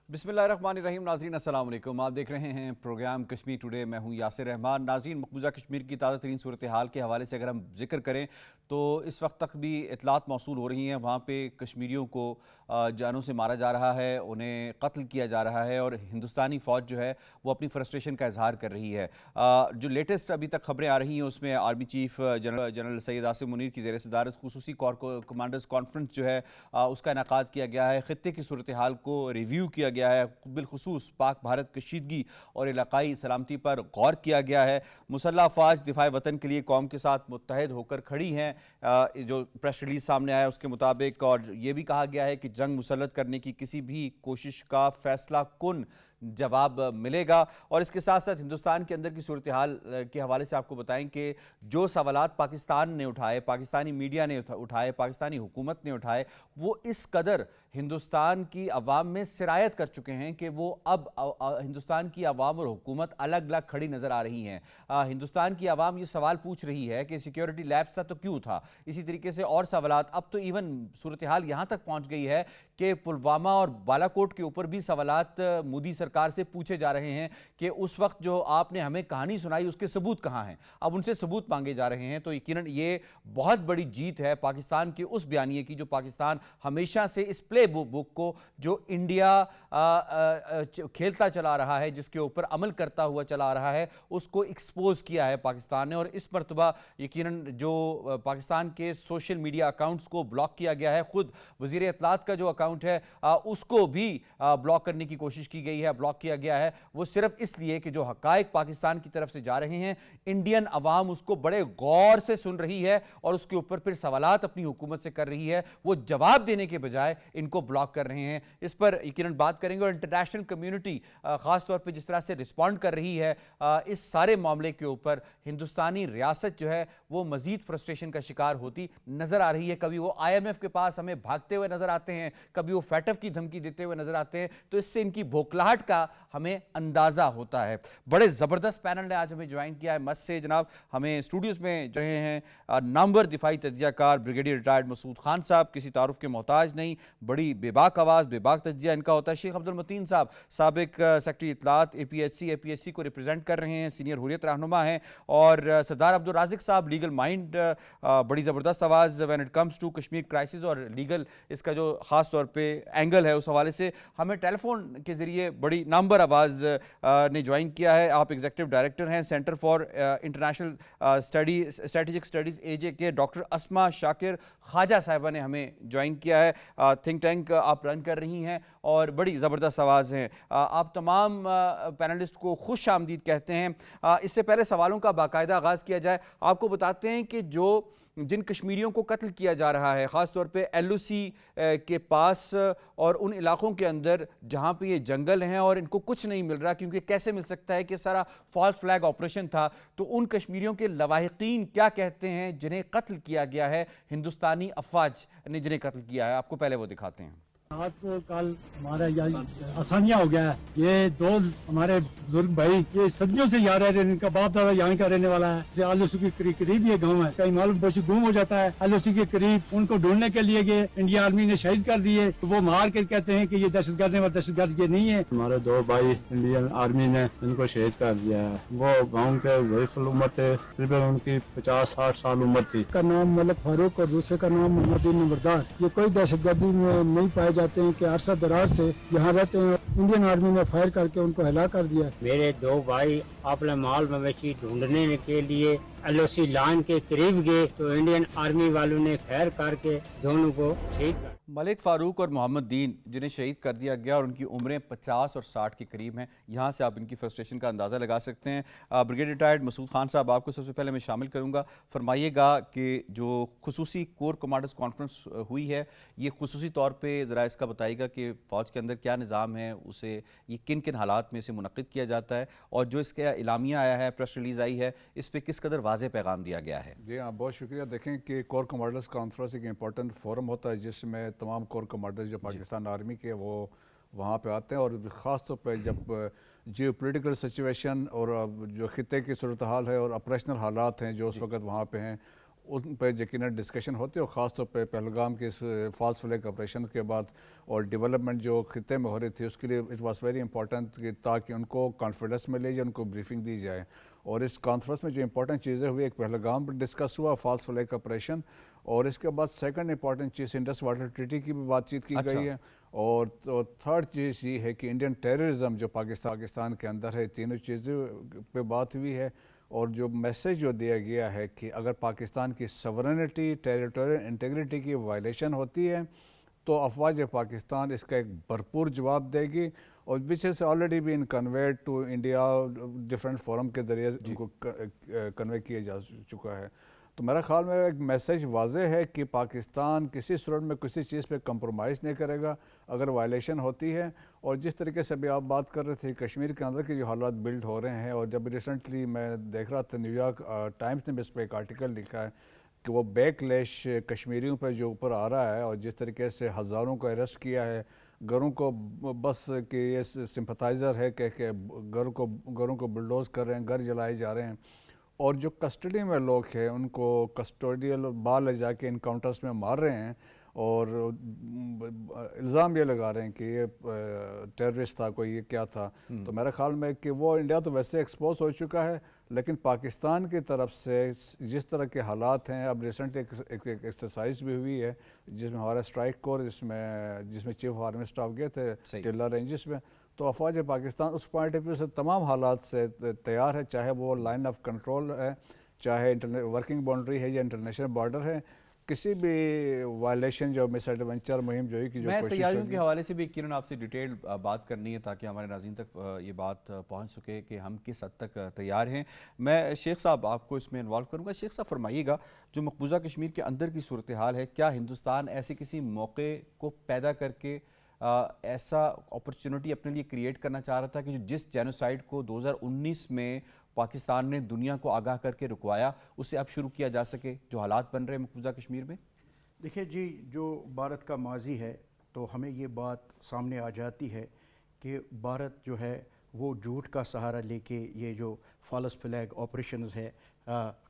बिस्मिल्लाहिर्रहमानिर्रहीम। नाज़रीन अस्सलाम वालेकुम। आप देख रहे हैं प्रोग्राम कश्मीर टुडे। मैं हूं यासिर रहमान। नाज़रीन, मकबूजा कश्मीर की ताज़ा तरीन सूरत हाल के हवाले से अगर हम जिक्र करें तो इस वक्त तक भी इतलात मौसूल हो रही हैं। वहाँ पे कश्मीरियों को जानों से मारा जा रहा है, उन्हें कत्ल किया जा रहा है और हिंदुस्तानी फ़ौज जो है वो अपनी फ्रस्ट्रेशन का इजहार कर रही है। जो लेटेस्ट अभी तक खबरें आ रही हैं उसमें army chief general Syed Asim Munir की ज़ेर सदारत खुसूसी कोर कमांडर्स कॉन्फ्रेंस जो है उसका इनेकाद किया गया है। ख़ित्ते की सूरत हाल को रिव्यू किया गया है, बिलखुसूस पाक भारत कशीदगी और इलाकाई सलामती पर गौर किया गया है। मुसल्लह अफ़वाज दिफाए वतन के लिए कौम के साथ मुत्तहद होकर खड़ी हैं। जो प्रेस रिलीज सामने आया उसके मुताबिक, और ये भी कहा गया है कि जंग मुसल्लत करने की किसी भी कोशिश का फैसला कुन जवाब मिलेगा। और इसके साथ साथ हिंदुस्तान के अंदर की सूरत हाल के हवाले से आपको बताएं कि जो सवालात पाकिस्तान ने उठाए, पाकिस्तानी मीडिया ने उठाए, पाकिस्तानी हुकूमत ने उठाए, वो इस कदर हिंदुस्तान की अवाम में सिरायत कर चुके हैं कि वो अब हिंदुस्तान की अवाम और हुकूमत अलग अलग खड़ी नज़र आ रही हैं। हिंदुस्तान की अवाम ये सवाल पूछ रही है कि सिक्योरिटी लैब्स था तो क्यों था। इसी तरीके से और सवालात, अब तो इवन सूरत हाल यहाँ तक पहुँच गई है कि पुलवामा और बालाकोट के ऊपर भी सवालात मोदी सरकार से पूछे जा रहे हैं कि उस वक्त जो आपने हमें कहानी सुनाई उसके सबूत कहाँ हैं। अब उनसे सबूत मांगे जा रहे हैं। तो यकीनन ये बहुत बड़ी जीत है पाकिस्तान के उस बयानिए की जो पाकिस्तान हमेशा से इस प्ले बुक को जो इंडिया खेलता चला रहा है, जिसके ऊपर अमल करता हुआ चला रहा है, उसको एक्सपोज किया है पाकिस्तान ने। और इस मरतबा यकीनन जो पाकिस्तान के सोशल मीडिया अकाउंट्स को ब्लॉक किया गया है, खुद वज़ीर इत्तलात का जो अकाउंट है उसको भी ब्लॉक करने की कोशिश की गई है, ब्लॉक किया गया है। वो सिर्फ इसलिए कि जो हकायक पाकिस्तान की तरफ से जा रहे हैं, इंडियन अवाम उसको बड़े गौर से सुन रही है और उसके ऊपर फिर सवालात अपनी हुकूमत से कर रही है। वो जवाब देने के बजाय इनको ब्लॉक कर रहे हैं। इस पर यकीनन बात करेंगे। और इंटरनेशनल कम्युनिटी खास तौर पे जिस तरह से रिस्पॉन्ड कर रही है इस सारे मामले के ऊपर, हिंदुस्तानी रियासत जो है वो मजीद फ्रस्ट्रेशन का शिकार होती नजर आ रही है। कभी वो IMF के पास हमें भागते हुए नजर आते हैं, कभी वो फैटफ की धमकी देते हुए नजर आते हैं। तो इससे इनकी भोखलाहट का हमें अंदाजा होता है। बड़े जबरदस्त पैनल ने आज हमें ज्वाइन किया है मस से। जनाब, हमें स्टूडियोज में रहे हैं नामवर दिफाई तज्जियाकार ब्रिगेडियर रिटायर्ड मसूद खान साहब, किसी तारुफ के मोहताज नहीं, बड़ी बेबाक आवाज़, बेबाक तज्जिया इनका होता है। शेख अब्दुल मतीन साहब साबिक सेक्रेटरी इत्तलात APSC को रिप्रेजेंट कर रहे हैं, सीनियर हुर्रियत रहनुमा हैं। और सरदार अब्दुल राज़िक साहब लीगल माइंड, बड़ी ज़बरदस्त आवाज़ when it comes to Kashmir crisis और लीगल इसका जो ख़ास तौर पे एंगल है उस हवाले से हमें टेलीफोन के ज़रिए बड़ी नामवर आवाज़ ने ज्वाइन किया है। आप एग्जीक्यूटिव डायरेक्टर हैं centre for international strategic studies AJ के। डॉक्टर अस्मा शाकिर ख्वाजा साहिबा ने हमें ज्वाइन किया है, थिंक टैंक आप रन कर रही हैं और बड़ी ज़बरदस्त आवाज़ हैं। आप तमाम पैनलिस्ट को खुश आमदीद कहते हैं। इससे पहले सवालों का बाकायदा आगाज़ किया जाए, आपको बताते हैं कि जिन कश्मीरियों को कत्ल किया जा रहा है ख़ास तौर पे LOC के पास और उन इलाकों के अंदर जहाँ पे ये जंगल हैं और इनको कुछ नहीं मिल रहा, क्योंकि कैसे मिल सकता है कि सारा फॉल्स फ्लैग ऑपरेशन था। तो उन कश्मीरियों के लवाहिकीन क्या कहते हैं जिन्हें कत्ल किया गया है, हिंदुस्तानी अफवाज ने जिन्हें कत्ल किया है। आपको पहले वो दिखाते हैं। आज तो कल हमारा आसानियाँ हो गया है। ये दो हमारे बुजुर्ग भाई ये सदियों से यहाँ रह रहे हैं, इनका बाप दादा यहाँ का रहने वाला है। LOC के करीब ये गांव है, कहीं मालूम पोशी गुम हो जाता है। LOC के करीब उनको ढूंढने के लिए गए, इंडिया आर्मी ने शहीद कर दिए। तो वो मार कर कहते हैं कि ये दहशतगर्द है, दहशतगर्द ये नहीं है। हमारे दो भाई इंडियन आर्मी ने इनको शहीद कर दिया है। वो गाँव के ज़ईफ़ुल उम्र थे, तकरीबन उनकी 50-60 साल उम्र थी। का नाम मलिक फारूक और दूसरे का नाम मोहम्मद नंबरदार। ये कोई दहशतगर्दी में नहीं पाए जाते हैं कि अरसा दराज से यहाँ रहते हैं। इंडियन आर्मी ने फायर करके उनको हलाक कर दिया। मेरे दो भाई अपने माल मवेशी ढूंढने के लिए LOC लाइन के करीब गए तो इंडियन आर्मी वालों ने फायर करके दोनों को शहीद कर। मलिक फारूक और मोहम्मद दीन जिन्हें शहीद कर दिया गया और उनकी उम्रें 50 और 60 के करीब हैं। यहाँ से आप इनकी फ्रस्ट्रेशन का अंदाज़ा लगा सकते हैं। ब्रिगेडियर रिटायर्ड मसूद खान साहब, आपको सबसे पहले मैं शामिल करूँगा। फरमाइएगा कि जो खुसूसी कोर कमांडर्स कॉन्फ्रेंस हुई है, ये खुसूसी तौर पे ज़रा इसका बताइएगा कि फ़ौज के अंदर क्या निज़ाम है, उसे ये किन किन हालात में इसे मुनक़िद किया जाता है, और जो इसका इलामिया आया है, प्रेस रिलीज़ आई है, इस पर किस कदर वाज़ेह पैगाम दिया गया है। जी हाँ, बहुत शुक्रिया। देखें कि कोर कमांडर्स कॉन्फ्रेंस एक इंपॉर्टेंट फोरम होता है जिसमें तमाम कोर कमांडर्स जो पाकिस्तान आर्मी के वो वहाँ पे आते हैं। और ख़ास तौर पर जब जियो पोलिटिकल सिचुएशन और जो खिते की सूरत हाल है और ऑपरेशनल हालात हैं जो उस वक्त वहाँ पे हैं, ان پہ یقیناً ڈسکشن ہوتی ہے، اور خاص طور پہ پہلگام کے اس فالس فلیگ آپریشن کے بعد اور ڈیولپمنٹ جو خطے میں ہو رہی تھی اس کے لیے اٹ واز ویری امپورٹنٹ کہ تاکہ ان کو کانفیڈنس ملے یا ان کو بریفنگ دی جائے. اور اس کانفرنس میں جو امپورٹنٹ چیزیں ہوئی، ایک پہلگام پر ڈسکس ہوا فالس فلیگ آپریشن، اور اس کے بعد سیکنڈ امپورٹنٹ چیز انڈس واٹر ٹریٹی کی بھی بات چیت کی گئی ہے، اور تھرڈ چیز یہ ہے کہ انڈین ٹیررزم جو پاکستان کے اندر ہے، تینوں چیزوں پہ بات ہوئی ہے. اور جو میسیج جو دیا گیا ہے کہ اگر پاکستان کی سورنٹی، ٹیریٹوریل انٹیگریٹی کی وائلیشن ہوتی ہے تو افواج پاکستان اس کا ایک بھرپور جواب دے گی، اور which is already been conveyed to India different forum کے ذریعے ان کو کنوے کیا جا چکا ہے. تو میرا خیال میں ایک میسیج واضح ہے کہ پاکستان کسی صورت میں کسی چیز پہ کمپرومائز نہیں کرے گا اگر وائلیشن ہوتی ہے. اور جس طریقے سے ابھی آپ بات کر رہے تھے کشمیر کے اندر کے جو حالات بلڈ ہو رہے ہیں، اور جب ریسنٹلی میں دیکھ رہا تھا نیو یارک ٹائمز نے بھی اس پہ ایک آرٹیکل لکھا ہے کہ وہ بیک لیش کشمیریوں پہ جو اوپر آ رہا ہے، اور جس طریقے سے ہزاروں کو اریسٹ کیا ہے، گھروں کو بس کہ یہ سمپتھائزر ہے کہ گھروں کو بلڈوز کر رہے ہیں، گھر جلائے جا رہے ہیں، اور جو کسٹڈی میں لوگ ہیں ان کو کسٹوڈیل بال لے جا کے انکاؤنٹرز میں مار رہے ہیں، اور الزام یہ لگا رہے ہیں کہ یہ ٹیررسٹ تھا، کوئی یہ کیا تھا. تو میرا خیال میں کہ وہ انڈیا تو ویسے ایکسپوز ہو چکا ہے، لیکن پاکستان کی طرف سے جس طرح کے حالات ہیں، اب ریسنٹلی ایک ایکسرسائز بھی ہوئی ہے جس میں ہمارا اسٹرائک کور جس میں چیف آرمی اسٹاف گئے تھے ٹلہ رینجز میں، تو افواج پاکستان اس پوائنٹ آف ویو سے تمام حالات سے تیار ہے، چاہے وہ لائن آف کنٹرول ہے، چاہے ورکنگ باؤنڈری ہے یا انٹرنیشنل بارڈر ہے، کسی بھی وائلیشن جو مس ایڈونچر مہم جوئی کی جو میں کوشش تیاریوں ہوگی. کے حوالے سے بھی کرن آپ سے ڈیٹیل بات کرنی ہے تاکہ ہمارے ناظرین تک یہ بات پہنچ سکے کہ ہم کس حد تک تیار ہیں. میں شیخ صاحب آپ کو اس میں انوالو کروں گا. شیخ صاحب فرمائیے گا، جو مقبوضہ کشمیر کے اندر کی صورتحال ہے، کیا ہندوستان ایسے کسی موقع کو پیدا کر کے ایسا اپرچونٹی اپنے لیے کریٹ کرنا چاہ رہا تھا کہ جس جینوسائیڈ کو 2019 میں پاکستان نے دنیا کو آگاہ کر کے رکوایا، اسے اب شروع کیا جا سکے جو حالات بن رہے ہیں مقبوضہ کشمیر میں؟ دیکھیں جی، جو بھارت کا ماضی ہے تو ہمیں یہ بات سامنے آ جاتی ہے کہ بھارت جو ہے وہ جھوٹ کا سہارا لے کے یہ جو فالس فلیگ آپریشنز ہے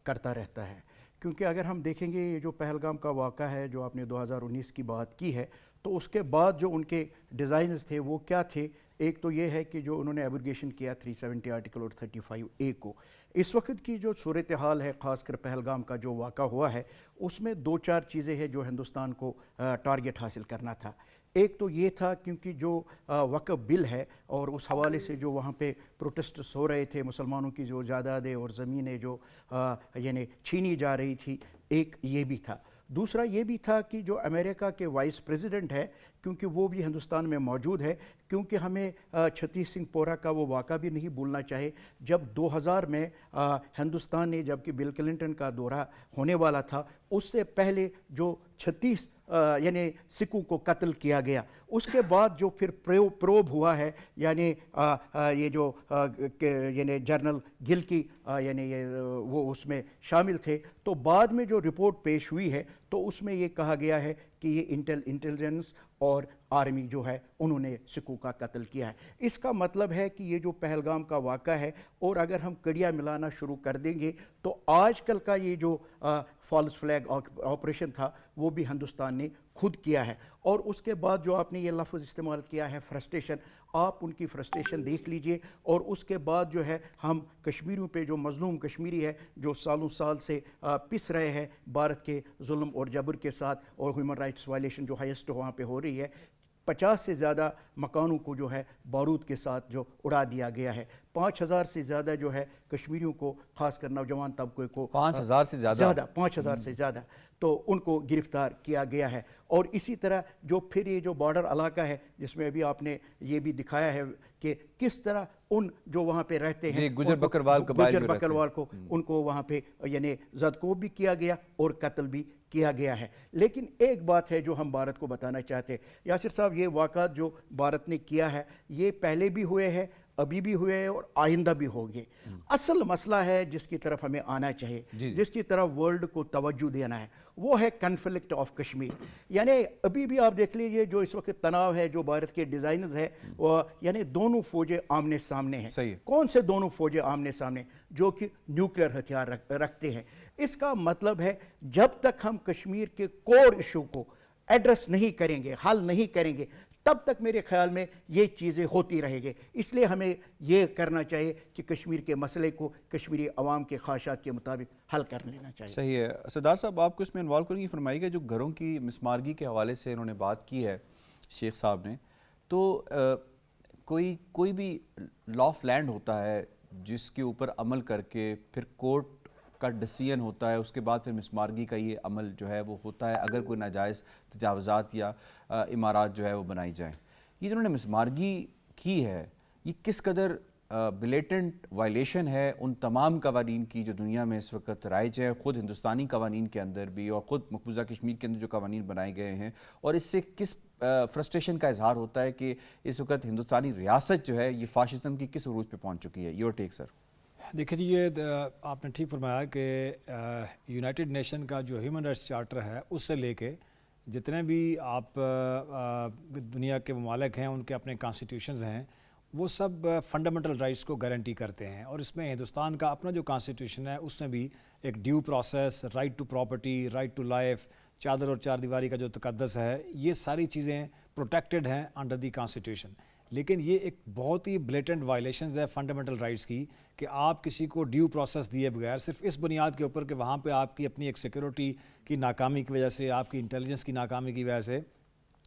کرتا رہتا ہے. کیونکہ اگر ہم دیکھیں گے یہ جو پہلگام کا واقعہ ہے جو آپ نے 2019 کی بات کی ہے، تو اس کے بعد جو ان کے ڈیزائنز تھے وہ کیا تھے؟ ایک تو یہ ہے کہ جو انہوں نے ایبروگیشن کیا 370 آرٹیکل اور 35A کو. اس وقت کی جو صورتحال ہے، خاص کر پہلگام کا جو واقعہ ہوا ہے، اس میں 2-4 چیزیں ہیں جو ہندوستان کو ٹارگٹ حاصل کرنا تھا. ایک تو یہ تھا کیونکہ جو وقف بل ہے اور اس حوالے سے جو وہاں پہ پروٹیسٹس ہو رہے تھے، مسلمانوں کی جو جائیدادیں اور زمینیں جو یعنی چھینی جا رہی تھی، ایک یہ بھی تھا. دوسرا یہ بھی تھا کہ جو امریکہ کے وائس پریزیڈنٹ ہے، کیونکہ وہ بھی ہندوستان میں موجود ہے، کیونکہ ہمیں چھتیس سنگھ پورہ کا وہ واقعہ بھی نہیں بھولنا چاہے جب 2000 میں ہندوستان نے جبکہ بل کلنٹن کا دورہ ہونے والا تھا، اس سے پہلے جو 36 یعنی سکھوں کو قتل کیا گیا، اس کے بعد جو پھر پروب ہوا ہے، یعنی یہ جو یعنی جنرل گل کی یعنی وہ اس میں شامل تھے، تو بعد میں جو رپورٹ پیش ہوئی ہے تو اس میں یہ کہا گیا ہے کہ یہ انٹیلیجنس اور آرمی جو ہے انہوں نے سکھوں کا قتل کیا ہے. اس کا مطلب ہے کہ یہ جو پہلگام کا واقعہ ہے، اور اگر ہم کڑیاں ملانا شروع کر دیں گے تو آج کل کا یہ جو فالس فلیگ آپریشن تھا وہ بھی ہندوستان نے خود کیا ہے. اور اس کے بعد جو آپ نے یہ لفظ استعمال کیا ہے فرسٹریشن، آپ ان کی فرسٹریشن دیکھ لیجئے. اور اس کے بعد جو ہے ہم کشمیریوں پہ جو مظلوم کشمیری ہے جو سالوں سال سے پس رہے ہیں بھارت کے ظلم اور جبر کے ساتھ، اور ہیومن رائٹس وائلیشن جو ہائیسٹ وہاں پہ ہو رہی ہے، 50 سے زیادہ مکانوں کو جو ہے بارود کے ساتھ جو اڑا دیا گیا ہے. 5000 سے زیادہ جو ہے کشمیریوں کو، خاص کر نوجوان طبقے کو 5000 سے زیادہ 5000 سے زیادہ تو ان کو گرفتار کیا گیا ہے. اور اسی طرح جو پھر یہ جو بارڈر علاقہ ہے جس میں ابھی آپ نے یہ بھی دکھایا ہے کہ کس طرح ان جو وہاں پہ رہتے ہیں گجر بکروال قبائل گجر بکروال کو ان کو وہاں پہ یعنی زدکوب بھی کیا گیا اور قتل بھی کیا گیا ہے. لیکن ایک بات ہے جو ہم بھارت کو بتانا چاہتے ہیں، یاسر صاحب، یہ واقعات جو بھارت نے کیا ہے یہ پہلے بھی ہوئے ہیں، अभी भी हुए हैं और आइंदा भी होंगे। असल मसला है जिसकी तरफ हमें आना चाहिए, जिसकी तरफ वर्ल्ड को तवज्जो देना है, वो है कन्फ्लिक्ट ऑफ कश्मीर। यानी अभी भी आप देख लीजिए जो इस वक्त तनाव है, जो भारत के डिज़ाइनर्स है, यानी दोनों फौजें आमने सामने हैं। सही है। कौन से दोनों फौजें आमने सामने जो कि न्यूक्लियर हथियार रखते हैं। इसका मतलब है जब तक हम कश्मीर के कोर इशू को एड्रेस नहीं करेंगे, हल नहीं करेंगे, तब तक मेरे ख्याल में ये चीज़ें होती रहेंगी। इसलिए हमें ये करना चाहिए कि कश्मीर के मसले को कश्मीरी अवाम के ख्वाहिशात के मुताबिक हल कर लेना चाहिए। सही है। सरदार साहब, आपको इसमें इन्वॉल्व करेंगे, फरमाइएगा जो घरों की मिसमारगी के हवाले से इन्होंने बात की है शेख साहब ने, तो कोई भी लॉ ऑफ लैंड होता है जिसके ऊपर अमल करके फिर कोर्ट का डिसीजन होता है, उसके बाद फिर मिसमारगी का ये अमल जो है वो होता है अगर कोई नाजायज़ तजावज़ात या इमारात जो है वो बनाई जाएँ। ये जिन्होंने मिसमारगी की है ये किस कदर बिलेटेंट वायलेशन है उन तमाम कवानीन की जो दुनिया में इस वक्त राइज है, ख़ुद हिंदुस्तानी कवानीन के अंदर भी और ख़ुद मकबूजा कश्मीर के अंदर जो कवानीन बनाए गए हैं, और इससे किस फ्रस्ट्रेशन का इजहार होता है कि इस वक्त हिंदुस्तानी रियासत जो है ये फाशिज्म की किस उरूज पे पहुंच चुकी है। Your take sir. देखिए जी, ये आपने ठीक फरमाया कि यूनाइटेड नेशन का जो ह्यूमन राइट्स चार्टर है उससे लेके जितने भी आप दुनिया के ममालिक हैं उनके अपने कॉन्स्टिट्यूशंस हैं, वो सब फंडामेंटल राइट्स को गारंटी करते हैं। और इसमें हिंदुस्तान का अपना जो कॉन्स्टिट्यूशन है उसमें भी एक due process, right to property, right to life, चादर और चार दीवारी का जो तकद्दस है, ये सारी चीज़ें प्रोटेक्टेड हैं अंडर दी कॉन्स्टिट्यूशन। लेकिन ये एक बहुत ही ब्लेटेंट वायलेशंस है फंडामेंटल राइट्स की कि आप किसी को ड्यू प्रोसेस दिए बगैर सिर्फ इस बुनियाद के ऊपर कि वहाँ पे आपकी अपनी एक सिक्योरिटी की नाकामी की वजह से, आपकी इंटेलिजेंस की नाकामी की वजह से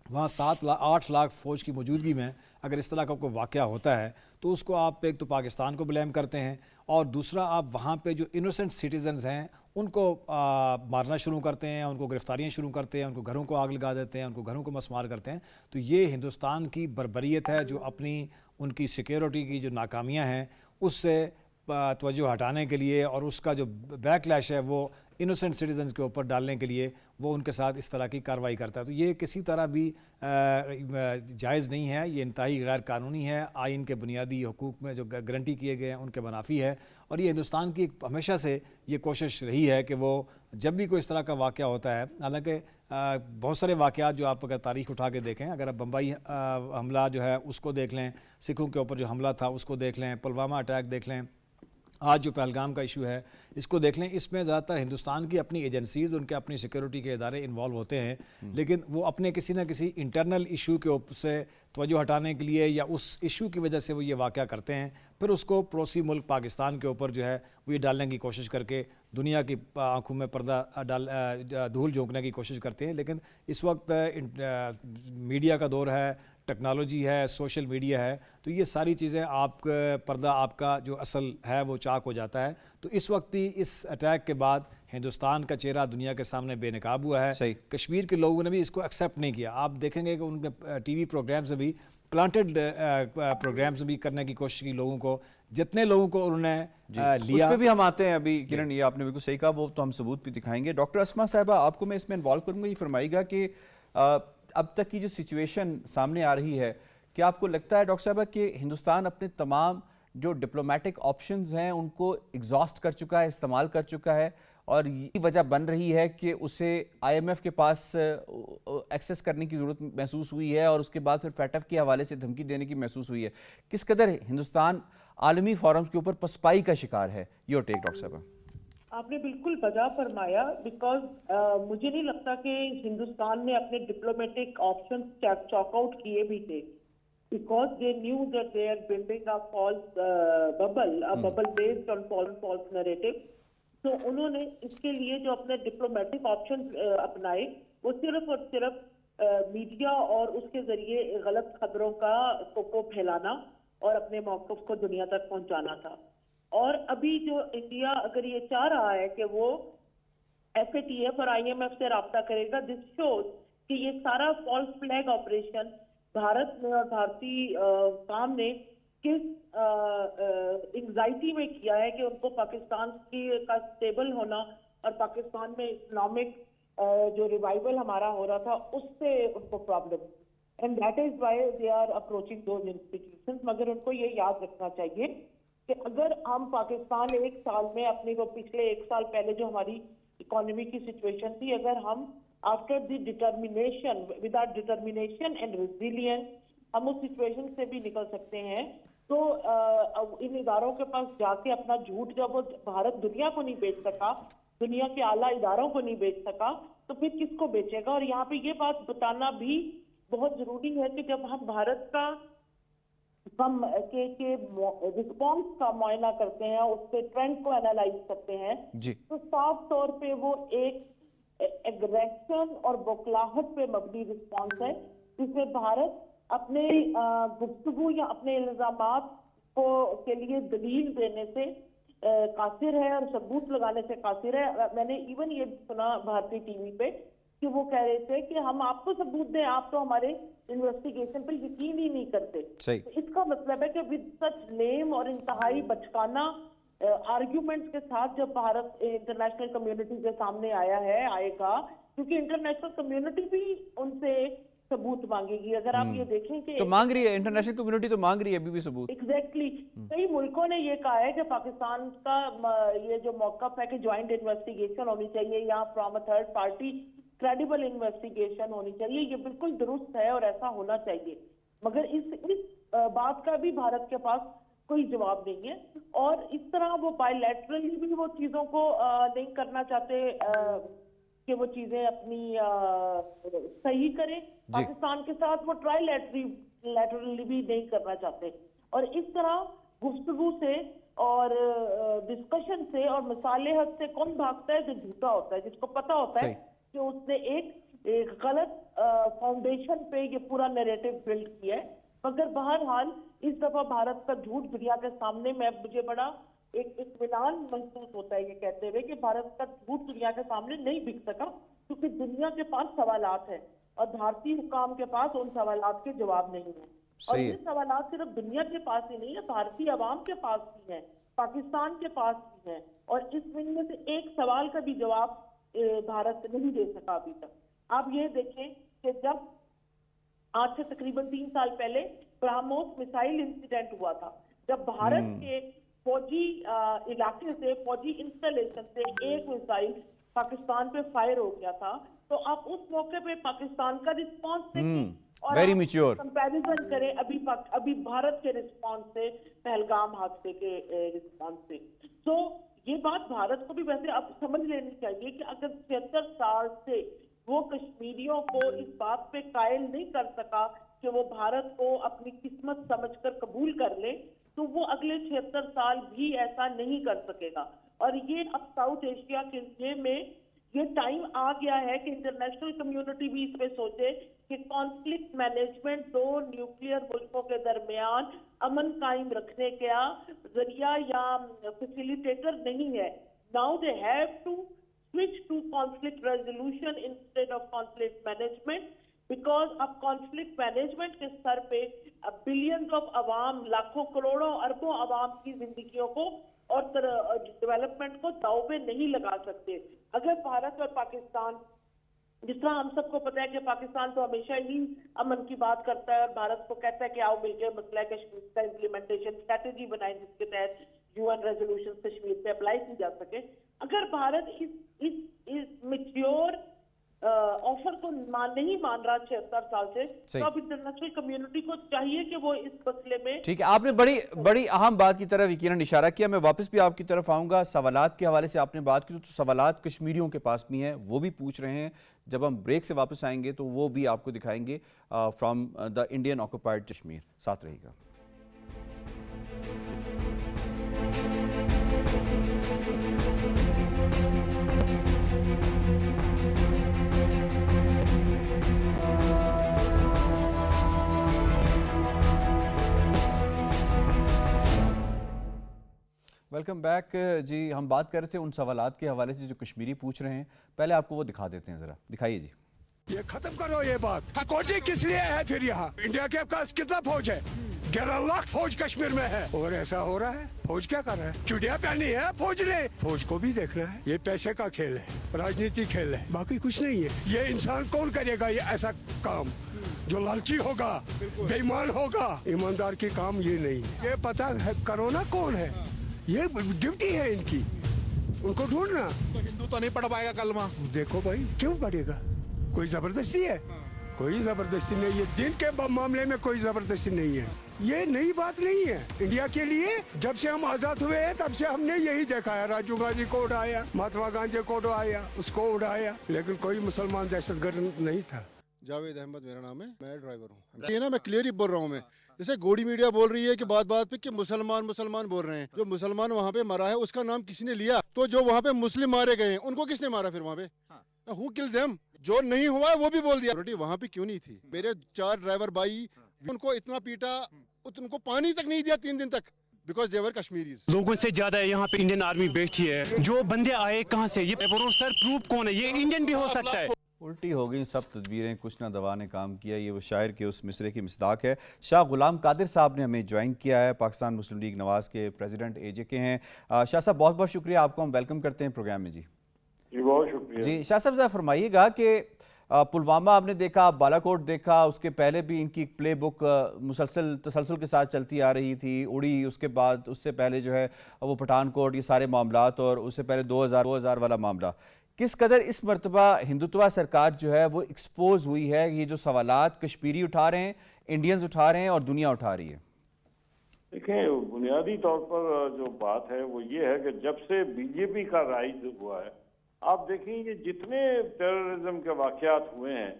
वहाँ 8 लाख फ़ौज की मौजूदगी में अगर इस तरह का कोई वाक़या होता है तो उसको आप एक तो पाकिस्तान को ब्लेम करते हैं और दूसरा आप वहाँ पे जो इनोसेंट सिटीजन्स हैं उनको मारना शुरू करते हैं, उनको गिरफ्तारियाँ शुरू करते हैं, उनको घरों को आग लगा देते हैं, उनको घरों को मसमार करते हैं। तो ये हिंदुस्तान की बर्बरियत है जो अपनी उनकी सिक्योरिटी की जो नाकामियाँ हैं उससे तवज्जो हटाने के लिए और उसका जो बैकलैश है वो इनोसेंट सिटीजन्स के ऊपर डालने के लिए वो उनके साथ इस तरह की कार्रवाई करता है। तो ये किसी तरह भी जायज़ नहीं है, ये इंतहाई गैर कानूनी है, आइन के बुनियादी हकूक़ में जो गारंटी किए गए हैं उनके मुनाफी है। और ये हिंदुस्तान की हमेशा से ये कोशिश रही है कि वो जब भी कोई इस तरह का वाक़या होता है, हालांकि बहुत सारे वाक़यात जो आप अगर तारीख़ उठा के देखें, अगर आप बम्बई हमला जो है उसको देख लें, सिखों के ऊपर जो हमला था उसको देख लें, पुलवामा अटैक देख लें, आज जो पहलगाम का इशू है इसको देख लें, इसमें ज़्यादातर हिंदुस्तान की अपनी एजेंसीज़, उनके अपनी सिक्योरिटी के इदारे इन्वॉल्व होते हैं, लेकिन वो अपने किसी न किसी इंटरनल इशू के ऊपर से तवज्जो हटाने के लिए या उस इशू की वजह से वो ये वाक़या करते हैं, फिर उसको पड़ोसी मुल्क पाकिस्तान के ऊपर जो है वो ये डालने की कोशिश करके दुनिया की आंखों में पर्दा धूल झोंकने की कोशिश करते हैं। लेकिन इस वक्त मीडिया का दौर है, टेक्नोलॉजी है, सोशल मीडिया है, तो ये सारी चीज़ें आप पर्दा आपका जो असल है वो चाक हो जाता है। तो इस वक्त भी इस अटैक के बाद हिंदुस्तान का चेहरा दुनिया के सामने बेनकाब हुआ है। सही। कश्मीर के लोगों ने भी इसको एक्सेप्ट नहीं किया। आप देखेंगे कि उनके टीवी प्रोग्राम्स में भी प्लांटेड प्रोग्राम्स भी करने की कोशिश की लोगों को, जितने लोगों को उन्होंने लिया। उस पे भी हम आते हैं अभी। किरण, ये आपने बिल्कुल सही कहा, वो तो हम सबूत भी दिखाएंगे। डॉक्टर अस्मा साहिबा, आपको मैं इसमें इन्वॉल्व करूँगा। ये फरमाइएगा कि अब तक की जो सिचुएशन सामने आ रही है, क्या आपको लगता है डॉक्टर साहब कि हिंदुस्तान अपने तमाम जो डिप्लोमेटिक ऑप्शंस हैं उनको एग्जॉस्ट कर चुका है, इस्तेमाल कर चुका है, और यही वजह बन रही है कि उसे IMF के पास एक्सेस करने की ज़रूरत महसूस हुई है और उसके बाद फिर फैटफ के हवाले से धमकी देने की महसूस हुई है? किस कदर हिंदुस्तान आलमी फोरम्स के ऊपर पसपाई का शिकार है? योर टेक डॉक्टर साहब। आपने बिल्कुल बजा फरमाया, बिकॉज मुझे नहीं लगता कि हिंदुस्तान ने अपने डिप्लोमेटिक ऑप्शन चॉक आउट किए भी थे, because they knew that they are building a false bubble based on false narrative. तो उन्होंने इसके लिए जो अपने डिप्लोमेटिक ऑप्शन अपनाए वो सिर्फ और सिर्फ मीडिया और उसके जरिए गलत खबरों को फैलाना और अपने मौक़िफ़ को दुनिया तक पहुंचाना था। और अभी जो इंडिया अगर ये चाह रहा है कि वो FATF और IMF से राब्ता करेगा, दिस शोज कि ये सारा फॉल्स फ्लैग ऑपरेशन भारत में और भारतीय काम ने किस एंग्जाइटी में किया है कि उनको पाकिस्तान का स्टेबल होना और पाकिस्तान में इस्लामिक जो रिवाइवल हमारा हो रहा था उससे उनको problem. and that is why they are approaching those institutions. मगर उनको ये याद रखना चाहिए कि अगर हम पाकिस्तान एक साल में अपनी वो पिछले एक साल पहले जो हमारी इकोनॉमी की सिचुएशन थी, अगर हम after the determination, with our determination and resilience हम उस सिचुएशन से भी निकल सकते हैं, तो इन इदारों के पास जाके अपना झूठ जब वो भारत दुनिया को नहीं बेच सका, दुनिया के आला इदारों को नहीं बेच सका, तो फिर किसको बेचेगा? और यहाँ पे ये बात बताना भी बहुत जरूरी है कि जब हम भारत का के रिस्पॉन्स का मुआयना करते हैं, उसके ट्रेंड को एनालाइज करते हैं जी। तो साफ तौर पे वो एक एग्रेशन और बौखलाहट पे मबनी रिस्पॉन्स है, जिसमें भारत अपने गुफ्तगू या अपने इल्जामात को के लिए दलील देने से कासिर है और सबूत लगाने से कासिर है। मैंने इवन ये सुना भारतीय टीवी पे कि वो कह रहे थे कि हम आपको सबूत दें, आप तो हमारे इन्वेस्टिगेशन पर यकीन ही नहीं करते। सही। तो इसका मतलब है कि विद सच लेम और इंतहाई बचकाना आर्ग्यूमेंट्स के साथ जब भारत इंटरनेशनल कम्युनिटी के सामने आएगा, क्योंकि इंटरनेशनल कम्युनिटी भी उनसे सबूत मांगेगी। अगर आप ये देखें कि तो मांग रही है, इंटरनेशनल कम्युनिटी तो मांग रही है अभी भी सबूत। एग्जैक्टली कई मुल्कों ने ये कहा है कि पाकिस्तान का ये जो मौक़िफ़ है कि ज्वाइंट इन्वेस्टिगेशन होनी चाहिए या from a third party credible investigation होनी चाहिए, ये बिल्कुल दुरुस्त है और ऐसा होना चाहिए। मगर इस बात का भी भारत के पास कोई जवाब नहीं है, और इस तरह वो बायलैटरली भी वो चीज़ों को नहीं करना चाहते कि वो चीज़ें अपनी सही करें पाकिस्तान के साथ, वो ट्राईलैटरली भी नहीं करना चाहते। और इस तरह गुफ्तगू से और डिस्कशन से और मसालेहत से कौन भागता है? जो झूठा होता है, जिसको पता होता है कि उसने एक गलत फाउंडेशन पे ये पूरा नैरेटिव बिल्ड किया है। मगर बहरहाल इस दफा भारत का झूठ दुनिया के सामने मुझे बड़ा एक इत्मीनान महसूस होता है ये कहते हुए कि भारत का झूठ दुनिया के सामने नहीं बिक सका, क्योंकि दुनिया के पास सवालात हैं और भारतीय हुकाम के पास उन सवालात के जवाब नहीं है। और ये सवालात सिर्फ दुनिया के पास ही नहीं है, भारतीय अवाम के पास भी है, पाकिस्तान के पास भी है, और इस में से एक सवाल का भी जवाब भारत नहीं दे सका अभी तक। आप ये देखें कि जब आज से तकरीबन 3 साल पहले ब्रह्मोस मिसाइल इंसिडेंट हुआ था, जब भारत के फौजी इलाके से, फौजी इंस्टॉलेशन से एक मिसाइल पाकिस्तान पे फायर हो गया था, तो आप उस मौके पे पाकिस्तान का रिस्पॉन्स देखें और वेरी मैच्योर कंपैरिजन करें अभी भारत के रिस्पॉन्स से, पहलगाम हादसे के रिस्पॉन्स से। तो ये बात भारत को भी वैसे अब समझ लेनी चाहिए कि अगर 76 साल से वो कश्मीरियों को इस बात पे कायल नहीं कर सका कि वो भारत को अपनी किस्मत समझकर कबूल कर ले, तो वो अगले 76 साल भी ऐसा नहीं कर सकेगा। और ये अब साउथ एशिया के लिए में ये टाइम आ गया है कि इंटरनेशनल कम्युनिटी भी इस पे सोचे कि कॉन्फ्लिक्ट मैनेजमेंट दो न्यूक्लियर मुल्कों के दरमियान अमन कायम रखने का जरिया या फैसिलिटेटर नहीं है। Now they have to switch to conflict resolution instead of conflict management, because अब कॉन्फ्लिक्ट मैनेजमेंट के स्तर पे बिलियंस ऑफ अवाम, लाखों करोड़ों अरबों अवाम की जिंदगियों को और डेवलपमेंट को दाव पे नहीं लगा सकते। अगर भारत और पाकिस्तान, जिस तरह हम सबको पता है कि पाकिस्तान तो हमेशा ही अमन की बात करता है और भारत को कहता है कि आओ मिलकर मसला कश्मीर का इम्प्लीमेंटेशन स्ट्रेटेजी बनाए जिसके तहत यूएन रेजोल्यूशन कश्मीर पे अप्लाई की जा सके। अगर भारत इस मैच्योर ऑफर को नहीं मान रहा 76 साल से, तो अब इंटरनेशनल कम्युनिटी को चाहिए कि वो इस मसले में। ठीक है, आपने बड़ी अहम बात की तरफ यकीनन इशारा किया। मैं वापस भी आपकी तरफ आऊँगा। सवालात के हवाले से आपने बात की, तो सवालात कश्मीरियों के पास भी हैं, वो भी पूछ रहे हैं। जब हम ब्रेक से वापस आएंगे तो वो भी आपको दिखाएंगे from the Indian occupied Kashmir. साथ रहिएगा। वेलकम बैक जी। हम बात कर रहे थे उन सवालात के हवाले से जो कश्मीरी पूछ रहे हैं। पहले आपको वो दिखा देते हैं, ज़रा दिखाइए जी। ये खत्म करो ये बात। सिक्योरिटी किस लिए है फिर? यहाँ इंडिया के पास कितना फौज है? 11 लाख फौज कश्मीर में है और ऐसा हो रहा है। फौज क्या कर रहा है? चुड़िया पहनी है फौज ने। फौज को भी देखना है, ये पैसे का खेल है, राजनीति खेल है, बाकी कुछ नहीं है। ये इंसान कौन करेगा ये ऐसा काम? जो लालची होगा, बेईमान होगा, ईमानदार की काम ये नहीं है। ये पता है करो ना कौन है, ये ड्यूटी है इनकी, उनको ढूंढना। तो हिंदू तो नहीं पढ़ पाएगा कलमा। देखो भाई, क्यों पढ़ेगा? कोई जबरदस्ती है? कोई जबरदस्ती नहीं है, दिन के मामले में कोई जबरदस्ती नहीं है। ये नई बात नहीं है इंडिया के लिए। जब से हम आजाद हुए हैं तब से हमने यही देखा है। राजीव गांधी को उड़ाया, महात्मा गांधी को उड़ाया, उसको उड़ाया, लेकिन कोई मुसलमान दहशतगर्द नहीं था। जावेद अहमद मेरा नाम है, मैं ड्राइवर हूँ। ये ना मैं क्लियर ही बोल रहा हूँ। मैं जैसे गोडी मीडिया बोल रही है कि बात बात पे कि मुसलमान मुसलमान बोल रहे हैं। जो मुसलमान वहाँ पे मरा है उसका नाम किसने लिया? तो जो वहाँ पे मुस्लिम मारे गए हैं उनको किसने मारा फिर वहाँ पे? Who killed them? जो नहीं हुआ है वो भी बोल दिया। वहाँ पे क्यों नहीं थी? मेरे 4 ड्राइवर भाई, उनको इतना पीटा, उनको पानी तक नहीं दिया 3 दिन तक, बिकॉज दे वर कश्मीरीज। लोगों से ज्यादा यहाँ पे इंडियन आर्मी बैठी है। जो बंदे आए कहाँ से? ये सर प्रूफ कौन है? ये इंडियन भी हो सकता है। उल्टी हो गई सब तदबीरें, कुछ ना दवा ने काम किया। ये वो शायर के उस मिसरे की मिसदाक है। शाह गुलाम कादिर साहब ने हमें ज्वाइन किया है, पाकिस्तान मुस्लिम लीग नवाज़ के प्रेसिडेंट AJ के हैं। शाह साहब बहुत बहुत शुक्रिया, आपको हम वेलकम करते हैं प्रोग्राम में। जी बहुत शुक्रिया। जी शाह साहब ज़रा फरमाइएगा कि पुलवामा आपने देखा, बालाकोट देखा, उसके पहले भी इनकी प्ले बुक तसलसल के साथ चलती आ रही थी। उड़ी, उसके बाद उससे पहले जो है वो पठानकोट, ये सारे मामलात, और उससे पहले 2000 वाला मामला। किस कदर इस मरतबा हिंदुत्वा सरकार जो है वो एक्सपोज हुई है? ये जो सवालात कश्मीरी उठा रहे हैं, इंडियंस उठा रहे हैं और दुनिया उठा रही है। देखें, बुनियादी तौर पर जो बात है वो ये है कि जब से बीजेपी का राइज हुआ है, आप देखेंगे जितने टेररिज्म के वाकयात हुए हैं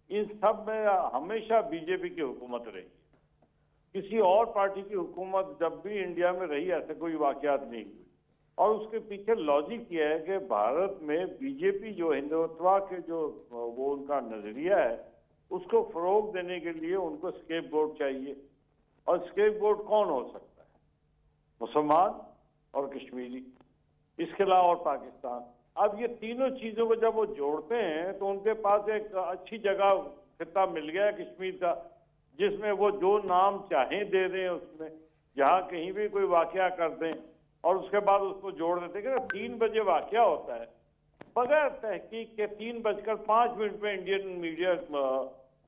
इन सब में हमेशा बीजेपी की हुकूमत रही। किसी और पार्टी की हुकूमत जब भी इंडिया में रही ऐसे कोई वाकयात नहीं हुए। और उसके पीछे लॉजिक ये है कि भारत में बीजेपी जो हिंदुत्वा के जो वो उनका नजरिया है उसको फरोग देने के लिए उनको स्केप बोर्ड चाहिए। और स्केप बोर्ड कौन हो सकता है? मुसलमान और कश्मीरी, इसके अलावा और पाकिस्तान। अब ये तीनों चीजों को जब वो जोड़ते हैं तो उनके पास एक अच्छी जगह खिता मिल गया है कश्मीर का, जिसमें वो जो नाम चाहें दे दें, उसमें जहाँ कहीं भी कोई वाकया कर दें और उसके बाद उसको जोड़ देते हैं। 3 बजे वाकया होता है, बगैर तहकीक के 3:05 में इंडियन मीडिया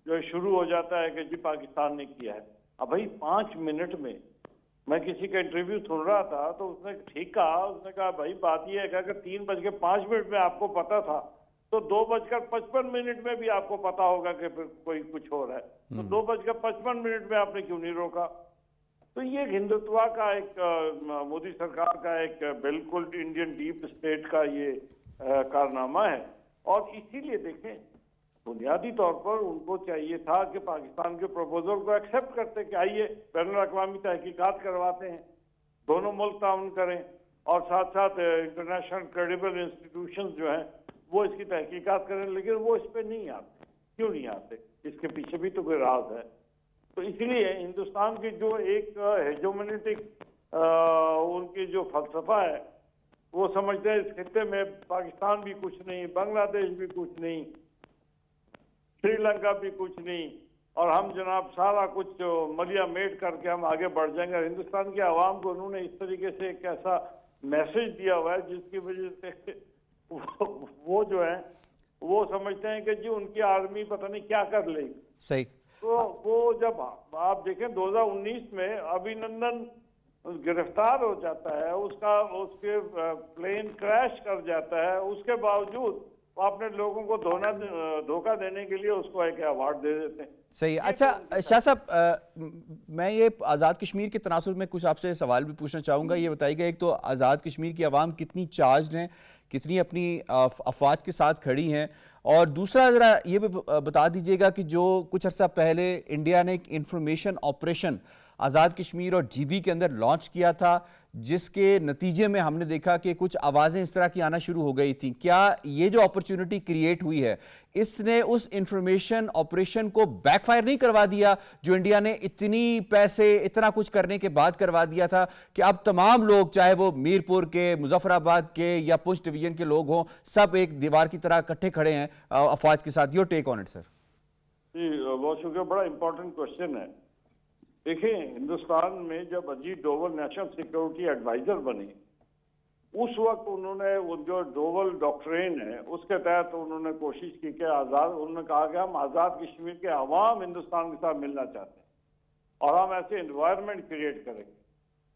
जो शुरू हो जाता है कि जी पाकिस्तान ने किया है। अब भाई 5 मिनट में, मैं किसी का इंटरव्यू सुन रहा था तो उसने ठीक कहा, उसने कहा भाई बात यह है कि अगर 3:05 में आपको पता था तो 2:55 में भी आपको पता होगा कि कोई कुछ हो रहा है, तो 2:55 में आपने क्यों नहीं रोका? तो ये हिंदुत्वा का एक मोदी सरकार का एक बिल्कुल इंडियन डीप स्टेट का ये कारनामा है। और इसीलिए देखें, बुनियादी तौर पर उनको चाहिए था कि पाकिस्तान के प्रपोजल को एक्सेप्ट करते कि आइए बैनुल अक़वामी तहकीकात करवाते हैं, दोनों मुल्क ताउन करें और साथ साथ इंटरनेशनल क्रेडिबल इंस्टीट्यूशंस जो हैं वो इसकी तहकीकात करें। लेकिन वो इस पर नहीं आते। क्यों नहीं आते? इसके पीछे भी तो कोई राज है। तो इसलिए हिंदुस्तान की जो एक हेजोमेनिटिक उनकी जो फलसफा है, वो समझते हैं इस खित्ते में पाकिस्तान भी कुछ नहीं, बांग्लादेश भी कुछ नहीं, श्रीलंका भी कुछ नहीं, और हम जनाब सारा कुछ मलिया मेट करके हम आगे बढ़ जाएंगे। हिंदुस्तान की आवाम को उन्होंने इस तरीके से एक ऐसा मैसेज दिया हुआ है जिसकी वजह से वो जो है वो समझते हैं कि जी उनकी आर्मी पता नहीं क्या कर लेगी। सही। तो वो जब आप देखें 2019 में अभिनंदन गिरफ्तार हो जाता है, उसके प्लेन क्रैश कर जाता है, उसके बावजूद अपने लोगों को धोखा देने के लिए उसको एक अवार्ड दे देते हैं। सही। अच्छा शाह साहब, मैं ये आज़ाद कश्मीर के तनासुर में कुछ आपसे सवाल भी पूछना चाहूँगा। ये बताइएगा, एक तो आज़ाद कश्मीर की आवाम कितनी चार्ज हैं, कितनी अपनी अफवाद के साथ खड़ी हैं, और दूसरा ज़रा ये भी बता दीजिएगा कि जो कुछ अर्सा पहले इंडिया ने एक इंफॉर्मेशन ऑपरेशन आज़ाद कश्मीर और GB के अंदर लॉन्च किया था, जिसके नतीजे में हमने देखा कि कुछ आवाज़ें इस तरह की आना शुरू हो गई थी। क्या ये जो अपॉर्चुनिटी क्रिएट हुई है, इसने उस इंफॉर्मेशन ऑपरेशन को बैकफायर नहीं करवा दिया जो इंडिया ने इतनी पैसे इतना कुछ करने के बाद करवा दिया था, कि अब तमाम लोग, चाहे वो मीरपुर के, मुजफ्फराबाद के या पुंछ डिवीजन के लोग हों, सब एक दीवार की तरह इकट्ठे खड़े हैं अफवाज के साथ? Your take on it sir. जी बहुत शुक्रिया, बड़ा इंपॉर्टेंट क्वेश्चन है। دیکھیں ہندوستان میں جب اجیت ڈوبھل نیشنل سیکورٹی ایڈوائزر بنے اس وقت انہوں نے وہ جو ڈوبھل ڈاکٹرین ہے اس کے تحت انہوں نے کوشش کی کہ انہوں نے کہا کہ ہم آزاد کشمیر کے عوام ہندوستان کے ساتھ ملنا چاہتے ہیں اور ہم ایسے انوائرمنٹ کریٹ کریں گے.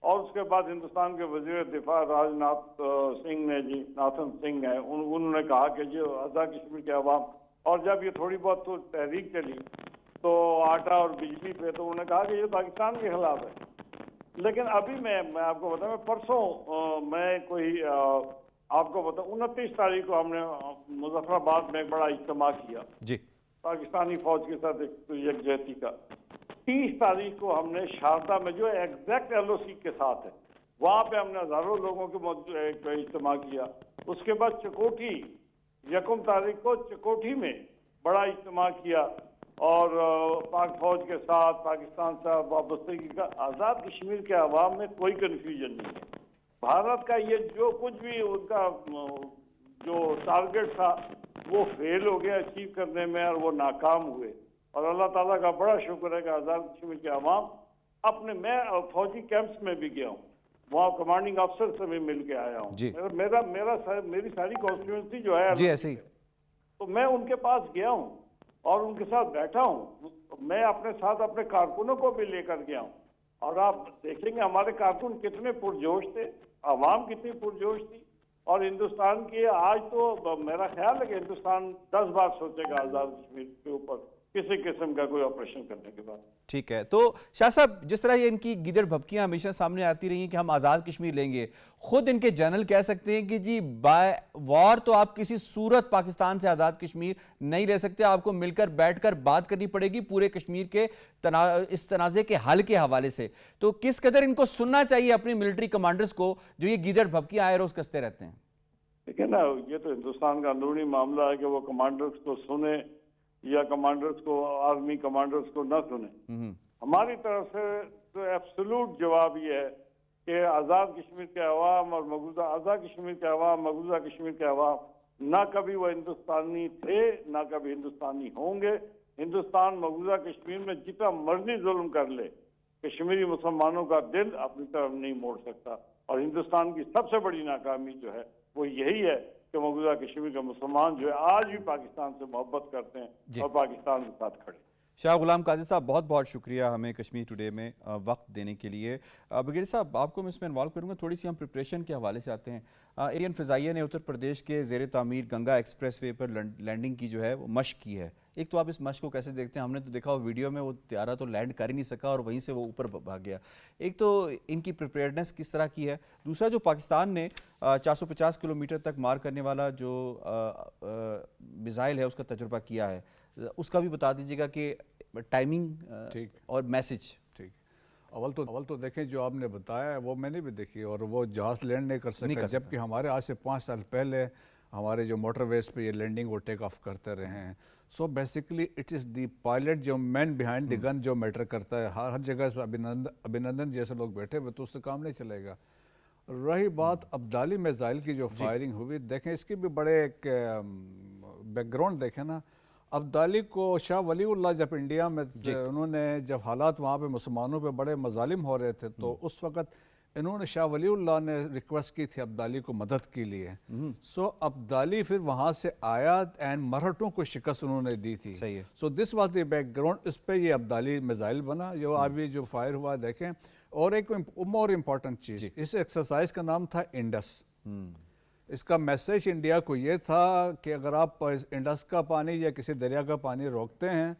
اور اس کے بعد ہندوستان کے وزیر دفاع راجناتھ سنگھ نے ناتھن سنگھ ہیں انہوں نے کہا کہ جو آزاد کشمیر کے عوام, اور جب یہ تھوڑی بہت تو تحریک چلی تو آٹا اور بجلی پہ تو انہوں نے کہا کہ یہ پاکستان کے خلاف ہے. لیکن ابھی میں آپ کو بتاؤں پرسوں میں کوئی آپ کو بتاؤں 29 تاریخ کو ہم نے مظفر آباد میں ایک بڑا اجتماع کیا جی پاکستانی فوج کے ساتھ یکجہتی کا. 30 تاریخ کو ہم نے شارجہ میں جو ایگزیکٹ ایل او سی کے ساتھ ہے وہاں پہ ہم نے ہزاروں لوگوں کے ایک اجتماع کیا. اس کے بعد چکوٹھی 1 تاریخ کو چکوٹھی میں بڑا اجتماع کیا اور پاک فوج کے ساتھ پاکستان سے وابستگی کا. آزاد کشمیر کے عوام میں کوئی کنفیوژن نہیں ہے. بھارت کا یہ جو کچھ بھی ان کا جو ٹارگٹ تھا وہ فیل ہو گیا اچیو کرنے میں اور وہ ناکام ہوئے. اور اللہ تعالیٰ کا بڑا شکر ہے کہ آزاد کشمیر کے عوام میں فوجی کیمپس میں بھی گیا ہوں, وہاں کمانڈنگ افسر سے بھی مل کے آیا ہوں. میری ساری کانسٹیٹوئنسی جو ہے جی ایسے ہی تو میں ان کے پاس گیا ہوں اور ان کے ساتھ بیٹھا ہوں. میں اپنے ساتھ اپنے کارکنوں کو بھی لے کر گیا ہوں اور آپ دیکھیں گے ہمارے کارکن کتنے پرجوش تھے, عوام کتنی پرجوش تھی. اور ہندوستان کی آج تو میرا خیال ہے کہ ہندوستان 10 بار سوچے گا آزاد کشمیر کے اوپر کسی قسم کا کوئی آپریشن کرنے کے بعد. ٹھیک ہے. تو شاہ صاحب جس طرح یہ ان کی گیدڑ بھبکیاں ہمیشہ سامنے آتی رہی ہیں کہ ہم آزاد کشمیر لیں گے, خود ان کے جنرل کہہ سکتے ہیں کہ جی بائی وار تو آپ کسی صورت پاکستان سے آزاد کشمیر نہیں لے سکتے, آپ کو مل کر بیٹھ کر بات کرنی پڑے گی پورے کشمیر کے اس تنازع کے حل کے حوالے سے. تو کس قدر ان کو سننا چاہیے اپنی ملٹری کمانڈرز کو جو یہ گیدڑ بھبکیاں آئے روز کستے رہتے ہیں؟ دیکھیں نا یہ تو ہندوستان کا اندرونی معاملہ ہے کہ وہ کمانڈرز کو سنیں یا کمانڈرز کو آرمی کمانڈرز کو نہ سنیں. ہماری طرف سے تو ایبسولوٹ جواب یہ ہے کہ آزاد کشمیر کے عوام اور آزاد کشمیر کے عوام مقبوضہ کشمیر کے عوام نہ کبھی وہ ہندوستانی تھے نہ کبھی ہندوستانی ہوں گے. ہندوستان مقبوضہ کشمیر میں جتنا مرضی ظلم کر لے کشمیری مسلمانوں کا دل اپنی طرف نہیں موڑ سکتا. اور ہندوستان کی سب سے بڑی ناکامی جو ہے وہ یہی ہے کہ مقبوضہ کشمیر کے مسلمان جو ہے آج بھی پاکستان سے محبت کرتے ہیں اور پاکستان کے ساتھ کھڑے. شاہ غلام قادری صاحب بہت بہت شکریہ ہمیں کشمیر ٹوڈے میں وقت دینے کے لیے. بریگیڈیئر صاحب آپ کو میں اس میں انوالو کروں گا, تھوڑی سی ہم پریپریشن کے حوالے سے آتے ہیں. ایرین فضائیہ نے اتر پردیش کے زیر تعمیر گنگا ایکسپریس وے پر لینڈنگ کی جو ہے وہ مشق کی ہے. ایک تو آپ اس مشق کو کیسے دیکھتے ہیں؟ ہم نے تو دیکھا وہ ویڈیو میں وہ طیارہ تو لینڈ کر ہی نہیں سکا اور وہیں سے وہ اوپر بھاگ گیا. ایک تو ان کی پریپیئرڈنس کس طرح کی ہے, دوسرا جو پاکستان نے 450 کلومیٹر تک مار کرنے والا جو میزائل ہے اس کا تجربہ کیا ہے, اس کا بھی بتا دیجیے گا کہ ٹائمنگ اور میسج. ٹھیک, اول تو دیکھیں جو آپ نے بتایا ہے وہ میں نے بھی دیکھی, اور وہ جہاز لینڈ نہیں کر سکا, جبکہ ہمارے آج سے 5 سال پہلے ہمارے جو موٹر ویز پہ یہ لینڈنگ اور ٹیک آف کرتے رہے ہیں. So basically it is the pilot جو مین بیہائنڈ دی گن جو میٹر کرتا ہے. ہر جگہ اس ابھینندن جیسے لوگ بیٹھے ہوئے تو اس سے کام نہیں چلے گا. رہی بات ابدالی میزائل کی جو فائرنگ ہوئی, دیکھیں اس کی بھی بڑے ایک بیک گراؤنڈ دیکھیں نا. ابدالی کو شاہ ولی اللہ جب انڈیا میں انہوں نے جب حالات وہاں پہ مسلمانوں پہ بڑے مظالم ہو رہے تھے تو اس وقت انہوں نے شاہ ولی اللہ نے ریکویسٹ کی تھی ابدالی کو مدد کے لیے. سو ابدالی پھر وہاں سے آیا اینڈ مرہٹوں کو شکست انہوں نے دی تھی. سو دس واز دی بیک گراؤنڈ, اس پہ یہ ابدالی میزائل بنا جو ابھی جو فائر ہوا دیکھیں. اور ایک اور امپورٹنٹ چیز, اس ایکسرسائز کا نام تھا انڈس. اس کا میسیج انڈیا کو یہ تھا کہ اگر آپ انڈس کا پانی یا کسی دریا کا پانی روکتے ہیں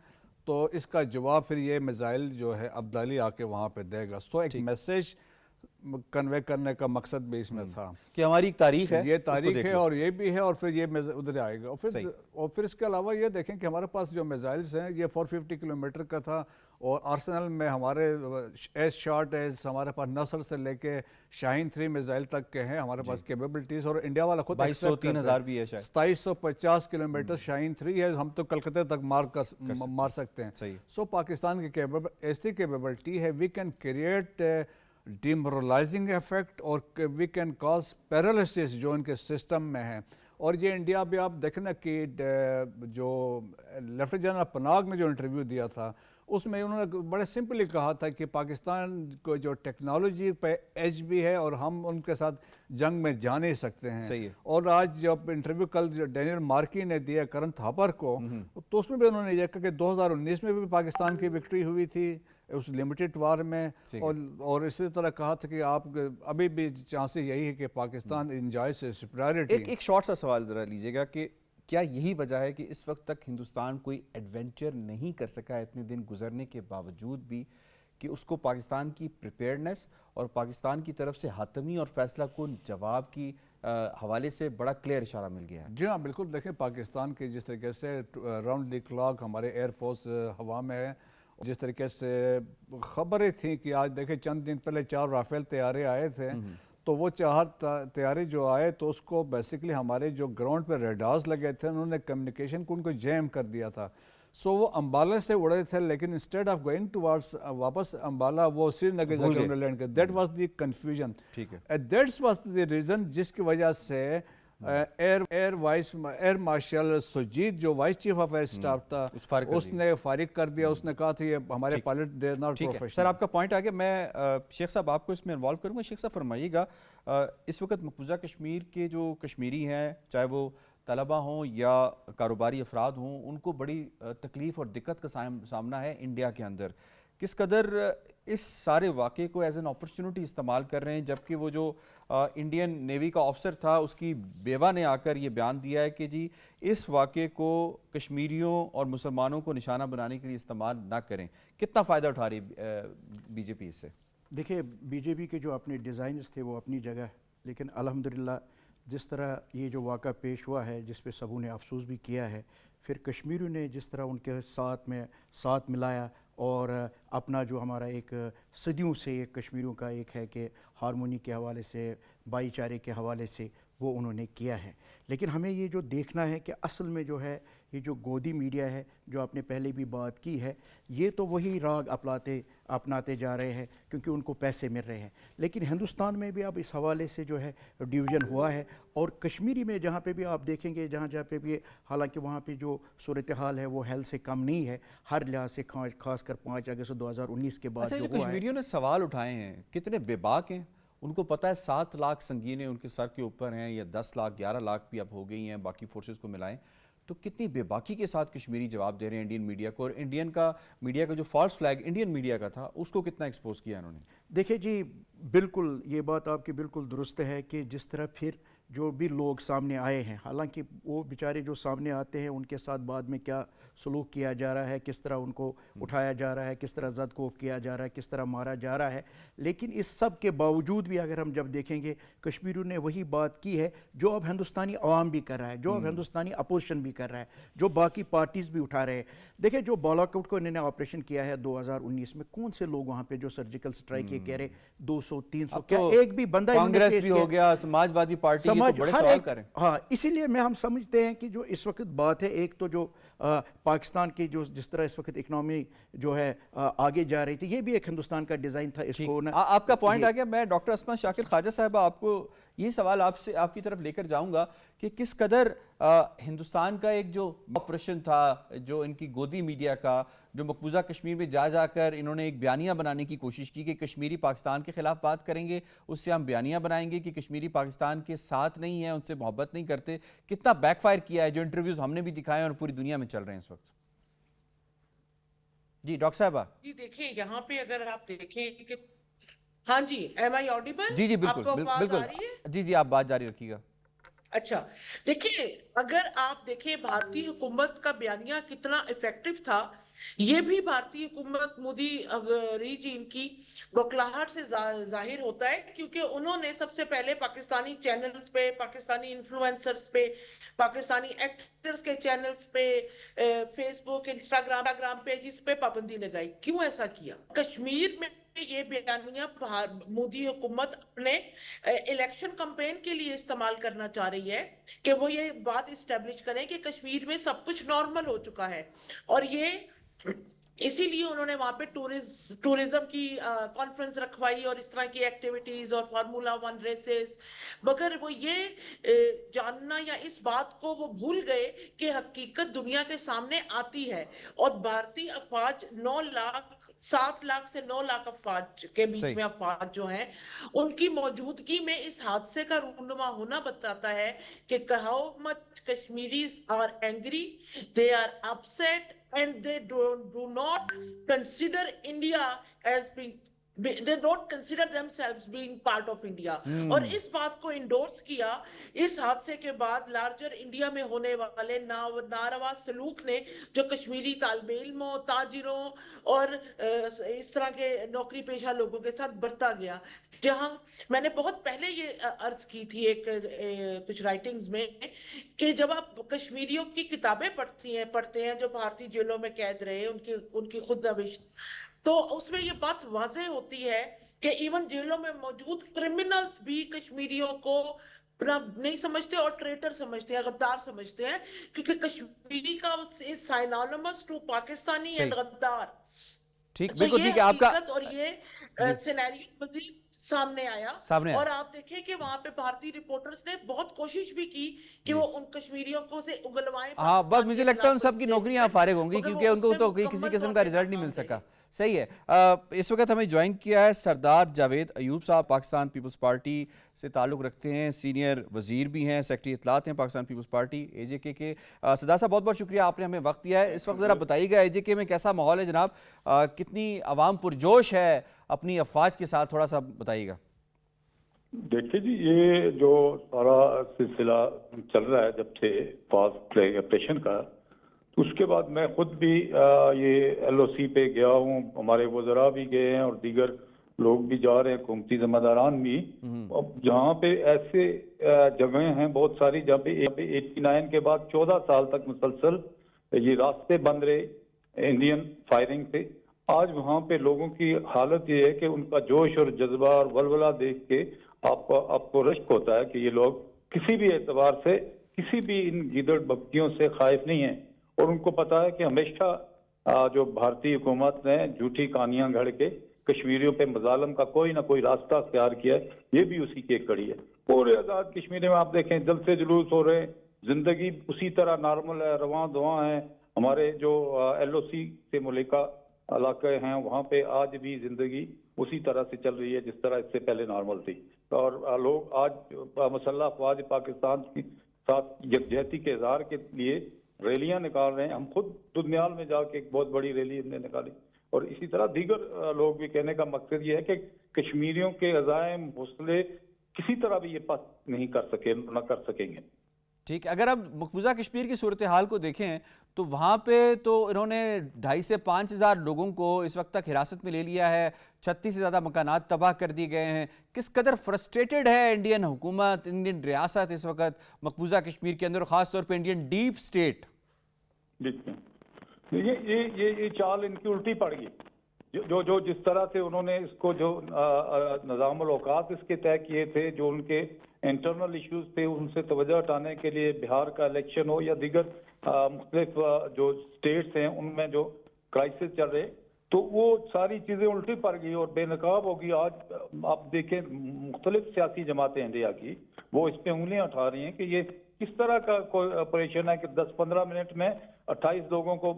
تو اس کا جواب پھر یہ میزائل جو ہے ابدالی آ کے وہاں پہ دے گا. سو ایک میسیج کنوے کرنے کا مقصد بھی اس میں تھا کہ ہماری ایک تاریخ ہے, یہ تاریخ ہے اور یہ بھی ہے, اور پھر یہ ادھر آئے گا. اور پھر اس کے علاوہ یہ دیکھیں کہ ہمارے پاس جو میزائلز ہیں یہ 450 کلومیٹر کا تھا, اور آرسنل میں ہمارے ایز شارٹ ایز ہمارے پاس نصر سے لے کے شاہین 3 میزائل تک کے ہیں ہمارے پاس کیپیبلٹیز. اور انڈیا والا خود 2200-3000 بھی ہے شاید, 2750 کلومیٹر شاہین 3 ہے, ہم تو کلکتے تک مار سکتے ہیں. سو پاکستان کی ایسی کیپیبلٹی ہے, وی کین کریٹ ڈیمورلائزنگ ایفیکٹ اور وی کین کاز پیرالسس جو ان کے سسٹم میں ہے. اور یہ انڈیا بھی آپ دیکھیں نا کہ جو لیفٹیننٹ جنرل پناگ نے جو انٹرویو دیا تھا اس میں انہوں نے بڑے سمپلی کہا تھا کہ پاکستان کو جو ٹیکنالوجی پہ ایج بھی ہے اور ہم ان کے ساتھ جنگ میں جا نہیں سکتے ہیں. صحیح ہے. اور آج جب انٹرویو کل جو ڈینیل مارکی نے دیا کرن تھاپر کو تو اس میں بھی انہوں نے یہ کہا کہ 2019 میں بھی پاکستان کی وکٹری ہوئی تھی اس لمیٹڈ وار میں, اور اسی طرح کہا تھا کہ آپ ابھی بھی چانسز یہی ہے کہ پاکستان انجوائز سپریورٹی. ایک شارٹ سا سوال ذرا لیجیے گا کہ کیا یہی وجہ ہے کہ اس وقت تک ہندوستان کوئی ایڈونچر نہیں کر سکا اتنے دن گزرنے کے باوجود بھی کہ اس کو پاکستان کی پریپیئرنس اور پاکستان کی طرف سے حتمی اور فیصلہ کن جواب کی حوالے سے بڑا کلیئر اشارہ مل گیا ہے؟ جی ہاں بالکل. دیکھیں پاکستان کے جس طریقے سے راؤنڈ دی کلاک ہمارے ایئر فورس ہوا میں ہے, جس طریقے سے خبریں تھیں کہ آج دیکھیں چند دن پہلے 4 رافیل طیارے آئے تھے, تو وہ 4 طیارے جو آئے تو اس کو بیسیکلی ہمارے جو گراؤنڈ پہ ریڈارز لگے تھے انہوں نے کمیونیکیشن کو ان کو جیم کر دیا تھا. سو وہ امبالہ سے اڑے تھے, لیکن انسٹیڈ آف گوئنگ ٹوارڈس واپس امبالہ وہ سری نگر جا کے انہوں نے لینڈ کیا. That was the confusion. That's was the reason جس کی وجہ سے ایئر مارشل سجیت جو vice chief of air staff تھا اس نے فارغ کر دیا. اس نے کہا تھا یہ ہمارے pilot they are not professional. Sir آپ کا پوائنٹ آگیا. میں شیخ صاحب آپ کو اس میں انوالو کروں گا. شیخ صاحب فرمائیے گا, اس وقت مقبوضہ کشمیر کے جو کشمیری ہیں, چاہے وہ طلبہ ہوں یا کاروباری افراد ہوں, ان کو بڑی تکلیف اور دقت کا سامنا ہے انڈیا کے اندر. کس قدر اس سارے واقعے کو ایز این اپرچونٹی استعمال کر رہے ہیں, جبکہ وہ جو انڈین نیوی کا آفسر تھا اس کی بیوہ نے آ کر یہ بیان دیا ہے کہ جی اس واقعے کو کشمیریوں اور مسلمانوں کو نشانہ بنانے کے لیے استعمال نہ کریں. کتنا فائدہ اٹھا رہی بی جے پی اس سے؟ دیکھیں بی جے پی کے جو اپنے ڈیزائنز تھے وہ اپنی جگہ, لیکن الحمدللہ جس طرح یہ جو واقعہ پیش ہوا ہے جس پہ سبوں نے افسوس بھی کیا ہے, پھر کشمیریوں نے جس طرح ان کے ساتھ ملایا اور اپنا جو ہمارا ایک صدیوں سے ایک کشمیریوں کا ایک ہے کہ ہارمونی کے حوالے سے, بھائی چارے کے حوالے سے وہ انہوں نے کیا ہے. لیکن ہمیں یہ جو دیکھنا ہے کہ اصل میں جو ہے یہ جو گودی میڈیا ہے جو آپ نے پہلے بھی بات کی ہے, یہ تو وہی راگ اپناتے جا رہے ہیں کیونکہ ان کو پیسے مل رہے ہیں. لیکن ہندوستان میں بھی اب اس حوالے سے جو ہے ڈویژن ہوا ہے, اور کشمیری میں جہاں پہ بھی آپ دیکھیں گے جہاں پہ بھی, حالانکہ وہاں پہ جو صورتحال ہے وہ حل سے کم نہیں ہے ہر لحاظ سے, خاص کر 5 اگست 2019 کے بعد جو ہوا ہے. کشمیریوں نے سوال اٹھائے ہیں, کتنے بے باک ہیں. ان کو پتہ ہے 7 لاکھ سنگینیں ان کے سر کے اوپر ہیں, یا 10 لاکھ 11 لاکھ بھی اب ہو گئی ہیں باقی فورسز کو ملائیں, تو کتنی بے باکی کے ساتھ کشمیری جواب دے رہے ہیں انڈین میڈیا کو. اور انڈین کا میڈیا کا جو فالس فلیگ انڈین میڈیا کا تھا اس کو کتنا ایکسپوز کیا انہوں نے. دیکھیں جی بالکل یہ بات آپ کی بالکل درست ہے کہ جس طرح پھر جو بھی لوگ سامنے آئے ہیں, حالانکہ وہ بیچارے جو سامنے آتے ہیں ان کے ساتھ بعد میں کیا سلوک کیا جا رہا ہے, کس طرح ان کو اٹھایا جا رہا ہے, کس طرح زد کوف کیا جا رہا ہے, کس طرح مارا جا رہا ہے. لیکن اس سب کے باوجود بھی اگر ہم جب دیکھیں گے کشمیریوں نے وہی بات کی ہے جو اب ہندوستانی عوام بھی کر رہا ہے, جو اب ہندوستانی اپوزیشن بھی کر رہا ہے, جو باقی پارٹیز بھی اٹھا رہے ہیں. دیکھیں جو بالاکوٹ کو انہوں نے آپریشن کیا ہے 2019 میں, کون سے لوگ وہاں پہ جو سرجیکل سٹرائک یہ کہہ رہے 200 300, کیا ایک بھی بندہ کانگریس بھی ہو گیا, سماجوادی پارٹی, یہ تو بڑے سوال کریں. ہاں اسی لیے میں ہم سمجھتے ہیں کہ جو اس وقت بات ہے, ایک تو جو پاکستان کی جو جس طرح اس وقت اکنامی جو ہے آگے جا رہی تھی, یہ بھی ایک ہندوستان کا ڈیزائن تھا. اس کو آپ کا پوائنٹ آ گیا. میں ڈاکٹر اسما شاکر خواجہ صاحبہ آپ کو یہ سوال آپ کی طرف لے کر جاؤں گا کہ کس قدر ہندوستان کا ایک جو آپریشن تھا جو ان کی گودی میڈیا کا, جو مقبوضہ کشمیر میں جا کر انہوں نے ایک بیانیہ بنانے کی کوشش کی کہ کشمیری پاکستان کے خلاف بات کریں گے, اس سے ہم بیانیہ بنائیں گے کہ کشمیری پاکستان کے ساتھ نہیں ہیں, ان سے محبت نہیں کرتے, کتنا بیک فائر کیا ہے, جو انٹرویوز ہم نے بھی دکھائے اور پوری دنیا میں چل رہے ہیں اس وقت. جی ڈاکٹر صاحبہ. جی دیکھیں یہاں پہ اگر آپ دیکھیں کہ ہاں جی ایم آئی آڈیبل, جی بالکل, جی آپ بات جاری رکھیے گا. اچھا دیکھیں اگر آپ دیکھیں بھارتی حکومت کا بیانیہ کتنا ایفیکٹو تھا, یہ بھی بھارتی حکومت مودی ریجیم کی بکلاہٹ سے ظاہر ہوتا ہے, کیونکہ انہوں نے سب سے پہلے پاکستانی چینلز پہ, پاکستانی انفلوئنسرز پہ, پاکستانی ایکٹرز کے چینلز پہ, فیس بک, انسٹاگرام پیجز پہ پابندی لگائی. کیوں ایسا کیا؟ کشمیر میں یہ بیانیہ مودی حکومت اپنے الیکشن کمپین کے لیے استعمال کرنا چاہ رہی ہے کہ وہ یہ بات اسٹیبلش کریں کہ کشمیر میں سب کچھ نارمل ہو چکا ہے, اور یہ इसीलिए उन्होंने वहां पे टूरिज्म की कॉन्फ्रेंस रखवाई और इस तरह की एक्टिविटीज और फार्मूला 1 रेसेस, मगर वो ये जानना या इस बात को वो भूल गए कि हकीकत दुनिया के सामने आती है और भारतीय अफवाज 7 लाख से 9 लाख अफवाज के बीच सही। में अफवाज जो हैं उनकी मौजूदगी में इस हादसे का रूनुमा होना बताता है कि how much Kashmiris are angry, they are upset and they do not consider India as being, they don't consider themselves being part of India. और इस बात को इंडोर्स किया इस हादसे के बाद लार्जर इंडिया में होने वाले नारवा सलूक ने, जो कश्मीरी तालिबे इल्मों, ताजिरों और इस तरह के नौकरी पेशा लोगों के साथ बरता गया। जहां मैंने बहुत पहले ये अर्ज की थी कुछ राइटिंग्स में कि जब आप कश्मीरियों की किताबें पढ़ते हैं जो भारतीय जेलों में कैद रहे, उनकी खुद नविश्त, तो उसमें ये बात वाज़ेह होती है कि इवन जेलों में मौजूद क्रिमिनल्स भी कश्मीरियों को अपना नहीं समझते और ट्रेटर समझते हैं, गद्दार समझते हैं, क्योंकि कश्मीरी का इज साइनोनिमस टू पाकिस्तानी एंड गद्दार। ठीक, तो बिल्कुल ये ठीक है आपका। हकीकत और ये सिनेरियो मजीद सामने आया और आप देखें कि वहां पे भारतीय रिपोर्टर्स ने बहुत कोशिश भी की कि वो उन कश्मीरियों को से उगलवाएं। हाँ, बस मुझे लगता है उन सबकी नौकरियां फारिग होंगी क्योंकि उनको तो कोई किसी किस्म का रिजल्ट नहीं मिल सका। सही है। इस वक्त हमें ज्वाइन किया है सरदार जावेद अयूब साहब, पाकिस्तान पीपल्स पार्टी से ताल्लुक़ रखते हैं, सीनियर वज़ीर भी हैं, सेक्रेटरी इत्तलात हैं पाकिस्तान पीपल्स पार्टी AJK के। सरदार साहब बहुत बहुत शुक्रिया, आपने हमें वक्त दिया है। इस वक्त ज़रा बताइएगा AJK में कैसा माहौल है जनाब, कितनी आवाम पुरजोश है अपनी अफवाज के साथ, थोड़ा सा बताइएगा। देखिए जी, ये जो सारा सिलसिला चल रहा है जब से फास्ट फ्लैग ऑपरेशन का, तो उसके बाद मैं खुद भी ये LOC पे गया हूँ, हमारे वज़रा भी गए हैं और दीगर लोग भी जा रहे हैं, हुकूमती ज़िम्मेदारान भी। अब जहाँ पे ऐसे जगह हैं बहुत सारी जहाँ पे 89 के बाद 14 साल तक मुसलसल ये रास्ते बंद रहे इंडियन फायरिंग से, आज वहाँ पे लोगों की हालत ये है कि उनका जोश और जज्बा और वलवला देख के आपको रश्क होता है कि ये लोग किसी भी एतबार से किसी भी इन गीदड़ बग्गियों से खाइफ नहीं है और उनको पता है कि हमेशा जो भारतीय हुकूमत ने झूठी कहानियां घड़ के कश्मीरियों पे मजालम का कोई ना कोई रास्ता अख्तियार किया है, ये भी उसी की एक कड़ी है। पूरे आज़ाद कश्मीर में आप देखें जलसे जुलूस हो रहे हैं, जिंदगी उसी तरह नॉर्मल है, रवां दवां है। हमारे जो LOC से मुल्का इलाके हैं वहाँ पे आज भी जिंदगी उसी तरह से चल रही है जिस तरह इससे पहले नॉर्मल थी और लोग आज मुसल्लह अफवाज पाकिस्तान के साथ यकजहती के इजहार के लिए रैलियां निकाल रहे हैं। हम खुद दुनियाल में जाके एक बहुत बड़ी रैली हमने निकाली और इसी तरह दीगर लोग भी। कहने का मकसद ये है कि कश्मीरियों के अज़ाइम हौसले किसी तरह भी ये पास नहीं कर सके, न कर सकेंगे। ठीक, अगर हम मकबूजा कश्मीर की सूरत हाल को देखें तो वहाँ पे तो इन्होंने 2,500 से 5,000 लोगों को इस वक्त तक हिरासत में ले लिया है, 36 से ज़्यादा मकानात तबाह कर दिए गए हैं। किस कदर फ्रस्ट्रेटेड है इंडियन हुकूमत, इंडियन रियासत इस वक्त मकबूजा कश्मीर के अंदर और ख़ास तौर पे इंडियन डीप स्टेट? ये चाल इनकी उल्टी पड़ गई। जो जिस तरह से उन्होंने इसको जो निज़ामुल औकात इसके तय किए थे, जो उनके इंटरनल इश्यूज थे उनसे तवज्जो हटाने के लिए बिहार का इलेक्शन हो या दीगर मुख्तलिफ जो स्टेट्स हैं उनमें जो क्राइसिस चल रहे, तो वो सारी चीज़ें उल्टी पड़ गई और बेनकाब होगी। आज आप देखें मुख्तलिफ सियासी जमातें इंडिया की वो इस पर उंगलियां उठा रही हैं कि ये किस तरह का कोई ऑपरेशन है कि 10-15 मिनट में 28 लोगों को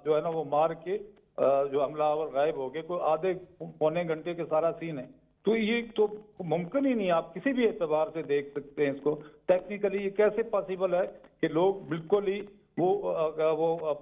जो है ना वो मार के जो हमलावर गायब हो गए, कोई आधे पौने घंटे के सारा सीन है। तो ये तो मुमकिन ही नहीं, आप किसी भी एतबार से देख सकते हैं इसको टेक्निकली ये कैसे पॉसिबल है कि लोग बिल्कुल ही वो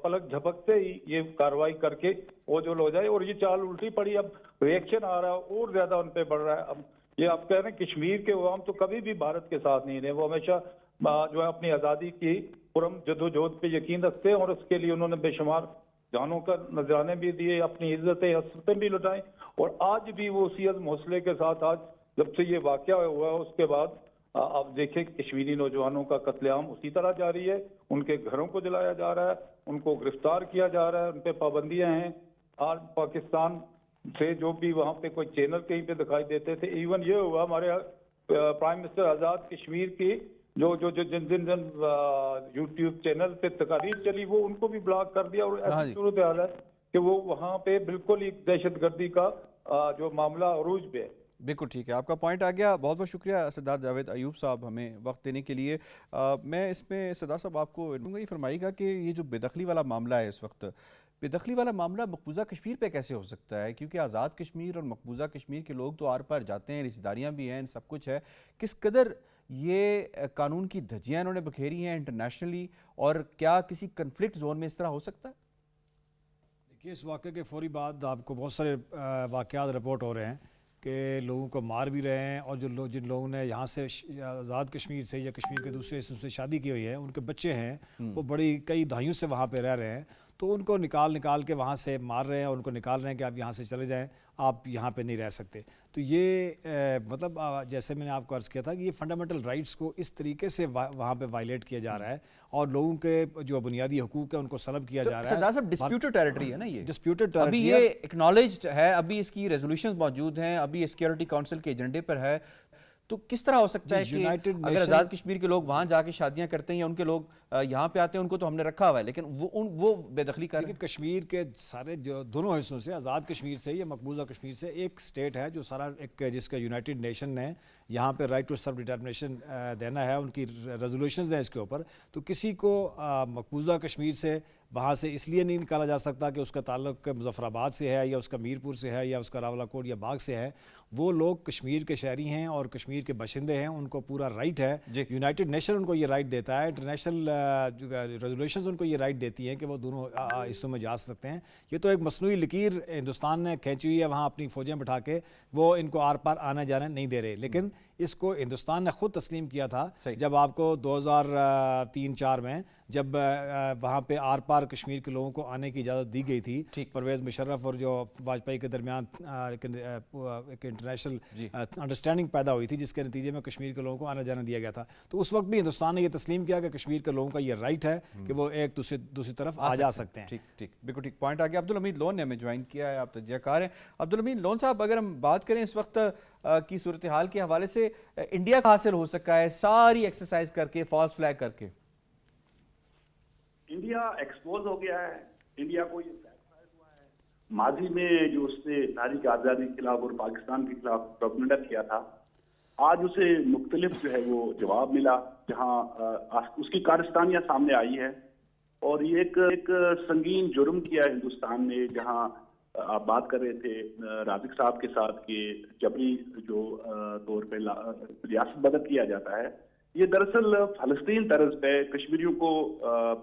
पलक झपकते ही ये कार्रवाई करके ओझल हो जाए। और ये चाल उल्टी पड़ी, अब रिएक्शन आ रहा है और ज्यादा उन पे बढ़ रहा है। अब ये आप कह रहे हैं कश्मीर के अवाम तो कभी भी भारत के साथ नहीं रहे, वो हमेशा जो है अपनी आज़ादी की पुरम जदोजहद पे यकीन रखते हैं और उसके लिए उन्होंने बेशुमार जानों का नजराने भी दिए, अपनी इज्जतें हसरतें भी लुटाई और आज भी वो उसी अज़्म हौसले के साथ आज जब से ये वाक़या हुआ है उसके बाद आप देखें कश्मीरी नौजवानों का कत्लेआम उसी तरह जारी है, उनके घरों को जलाया जा रहा है, उनको गिरफ्तार किया जा रहा है, उन पर पाबंदियां हैं। आज पाकिस्तान से जो भी वहाँ पे कोई चैनल कहीं पे दिखाई देते थे, इवन ये हुआ हमारे प्राइम मिनिस्टर आज़ाद कश्मीर की जिन यूट्यूब चैनल पे तकारीर चली वो उनको भी ब्लॉक कर दिया और ऐसी सूरत हाल है कि वो वहाँ पे बिल्कुल एक दहशतगर्दी का जो मामला अरूज पे है। बिल्कुल ठीक है, आपका पॉइंट आ गया। बहुत बहुत शुक्रिया सरदार जावेद अयूब साहब हमें वक्त देने के लिए। मैं इसमें सरदार साहब आपको दूंगा, ये फरमाइएगा कि ये जो बेदखली वाला मामला है, इस वक्त बेदखली वाला मामला मकबूजा कश्मीर पे कैसे हो सकता है? क्योंकि आज़ाद कश्मीर और मकबूजा कश्मीर के लोग तो आर पार जाते हैं, रिश्तेदारियाँ भी हैं, सब कुछ है। किस कदर ये कानून की धज्जियाँ इन्होंने बखेरी हैं इंटरनेशनली, और क्या किसी कन्फ्लिक्ट जोन में इस तरह हो सकता है? देखिए, इस वाक़े के फौरी बाद आपको बहुत सारे वाक़यात रिपोर्ट हो रहे हैं कि लोगों को मार भी रहे हैं, और जिन लोगों ने यहाँ से आज़ाद कश्मीर से या कश्मीर के दूसरे हिस्सों से शादी की हुई है, उनके बच्चे हैं वो बड़ी कई दहाइयों से वहाँ पे रह रहे हैं, तो उनको निकाल के वहाँ से मार रहे हैं और उनको निकाल रहे हैं कि आप यहाँ से चले जाएं, आप यहाँ पे नहीं रह सकते। तो ये मतलब जैसे मैंने आपको अर्ज़ किया था कि ये फंडामेंटल राइट्स को इस तरीके से वहाँ पे वायलेट किया जा रहा है, और लोगों के जो बुनियादी हकूक़ है उनको सलब किया जा रहा है। डिस्प्यूटेड टेरिटरी है ना, ये डिस्प्यूटेड अभी टेरिटरी ये एक्नॉलेज्ड है, अभी इसकी रेजोल्यूशंस मौजूद हैं, अभी ये सिक्योरिटी काउंसिल के एजेंडे पर है। तो किस तरह हो सकता है कि अगर आज़ाद कश्मीर के लोग वहाँ जाके शादियाँ करते हैं या उनके लोग यहाँ पे आते हैं, उनको तो हमने रखा हुआ है, लेकिन वो बेदखली कर रहे हैं। कश्मीर के सारे जो दोनों हिस्सों से, आज़ाद कश्मीर से या मकबूजा कश्मीर से, एक स्टेट है जो सारा एक जिसका यूनाइटेड नेशन ने यहाँ पे राइट टू सेल्फ डिटर्मिनेशन देना है, उनकी रेजोल्यूशंस हैं इसके ऊपर। तो किसी को मकबूजा कश्मीर से वहाँ से इसलिए नहीं निकाला जा सकता कि उसका ताल्लुक मुजफ्फराबाद से है या उसका मीरपुर से है या उसका रावलाकोट या बाग से है। वो लोग कश्मीर के शहरी हैं और कश्मीर के बशिंदे हैं, उनको पूरा राइट है। यूनाइटेड नेशन उनको ये राइट देता है, इंटरनेशनल रेजोल्यूशंस उनको ये राइट देती हैं कि वो दोनों हिस्सों में जा सकते हैं। ये तो एक मसनूई लकीर हिंदुस्तान ने खींची हुई है, वहाँ अपनी फ़ौजें बिठा के वो इनको आर पार आने जाने नहीं दे रहे। लेकिन इसको हिंदुस्तान ने खुद तस्लीम किया था जब आपको 2003-4 में जब वहाँ पे आर पार कश्मीर के लोगों को आने की इजाज़त दी गई थी, परवेज़ मुशर्रफ और जो वाजपेयी के दरमियान एक इंटरनेशनल अंडरस्टैंडिंग पैदा हुई थी, जिसके नतीजे में कश्मीर के लोगों को आने जाने दिया गया था। तो उस वक्त भी हिंदुस्तान ने ये तस्लीम किया कि कश्मीर के लोगों का ये राइट है कि वो एक दूसरी तरफ आ जा सकते हैं। ठीक, बिल्कुल ठीक पॉइंट आ गया। अब्दुल हमीद लोन ने हमें ज्वाइन किया है, आप तजज़ियाकार हैं। अब्दुल हमीद लोन साहब, अगर हम बात करें इस वक्त की सूरत हाल के हवाले से, इंडिया का हासिल हो सका है सारी एक्सरसाइज करके, फॉल्स फ्लैग करके? इंडिया एक्सपोज हो गया है। इंडिया को ये हुआ है, माजी में जो उसने तारीख आज़ादी के खिलाफ और पाकिस्तान के खिलाफ प्रोपेगेंडा किया था, आज उसे मुख्तलिफ जो है वो जवाब मिला, जहाँ उसकी कारस्तानियाँ सामने आई है। और ये एक संगीन जुर्म किया हिंदुस्तान ने, जहाँ आप बात कर रहे थे राज़िक साहब के साथ कि जबरी जो तौर पे रियासत बदल किया जाता है, ये दरअसल फ़लस्तीन तर्ज पे कश्मीरियों को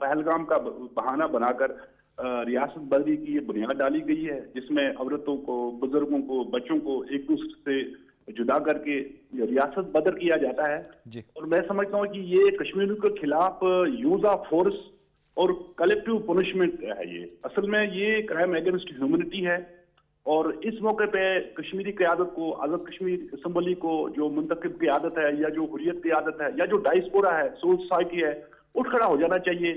पहलगाम का बहाना बनाकर रियासत बदली की ये बुनियाद डाली गई है, जिसमें औरतों को, बुजुर्गों को, बच्चों को एक दूसरे से जुदा करके रियासत बदल किया जाता है। और मैं समझता हूँ कि ये कश्मीरियों के खिलाफ यूज ऑफ फोर्स और कलेक्टिव पनिशमेंट है। ये असल में ये क्राइम अगेंस्ट ह्यूमैनिटी है। और इस मौके पे कश्मीरी क़यादत को, आज़ाद कश्मीर असम्बली को जो मुंतखब क़यादत है या जो हुर्रियत क़यादत है या जो डायस्पोरा है, सिविल सोसाइटी है, उठ खड़ा हो जाना चाहिए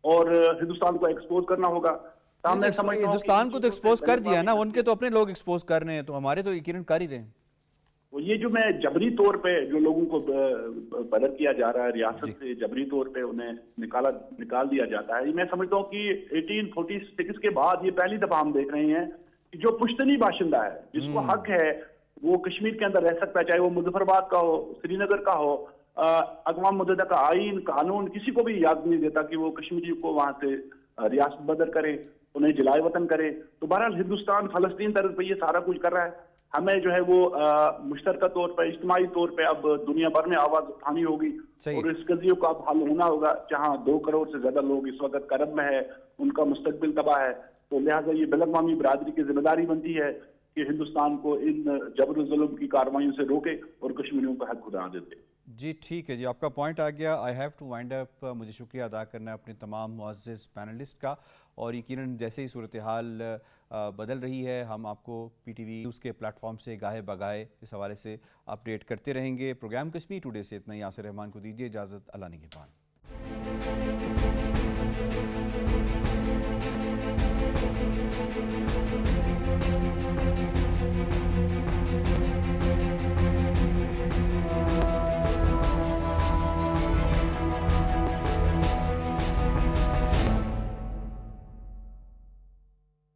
और हिंदुस्तान को एक्सपोज करना होगा। हिंदुस्तान को तो एक्सपोज कर दिया ना, उनके तो अपने लोग एक्सपोज कर रहे हैं, तो हमारे तो यकीनन कर ही रहे हैं। ये जो मैं जबरी तौर पे जो लोगों को बदल किया जा रहा है, रियासत से जबरी तौर पे उन्हें निकाल दिया जाता है, मैं समझता हूँ कि 1846 के बाद ये पहली दफा हम देख रहे हैं कि जो पुश्तनी बाशिंदा है, जिसको हक है वो कश्मीर के अंदर रह सकता है, चाहे वो मुजफ्फराबाद का हो, श्रीनगर का हो। अक़वाम मुत्तहिदा का आईन, कानून किसी को भी इजाज़त नहीं देता कि वो कश्मीरी को वहाँ से रियासत बदल करे, उन्हें जलाए वतन करे। तो बहरहाल हिंदुस्तान फ़लस्तीन तरफ पे ये सारा कुछ कर रहा है। हमें जो है वो मुश्तरका तौर पर, इज्तिमाई तौर पे अब दुनिया भर में आवाज़ उठानी होगी और इस कज़िये को अब हल होना होगा। जहाँ 2 करोड़ से ज़्यादा लोग इस वक्त करब में है, उनका मुस्तकबिल तबाह है, तो लिहाजा ये बैनुल-अक़वामी बिरादरी की जिम्मेदारी बनती है कि हिंदुस्तान को इन जबर जुल्म की कार्रवाइयों से रोके और कश्मीरियों का हक खुदा देते। जी ठीक है जी, आपका पॉइंट आ गया। I have to wind up. मुझे शुक्रिया अदा करना है अपने तमाम मुअज़्ज़िज़ पैनलिस्ट का, और यकीनन जैसे ही सूरत हाल बदल रही है, हम आपको PTV न्यूज़ के प्लेटफॉर्म से गाहे बगाहे इस हवाले से अपडेट करते रहेंगे। प्रोग्राम कश्मीर टुडे से इतना ही। यासिर रहमान को दीजिए इजाज़त। अल्लाह निगहबान।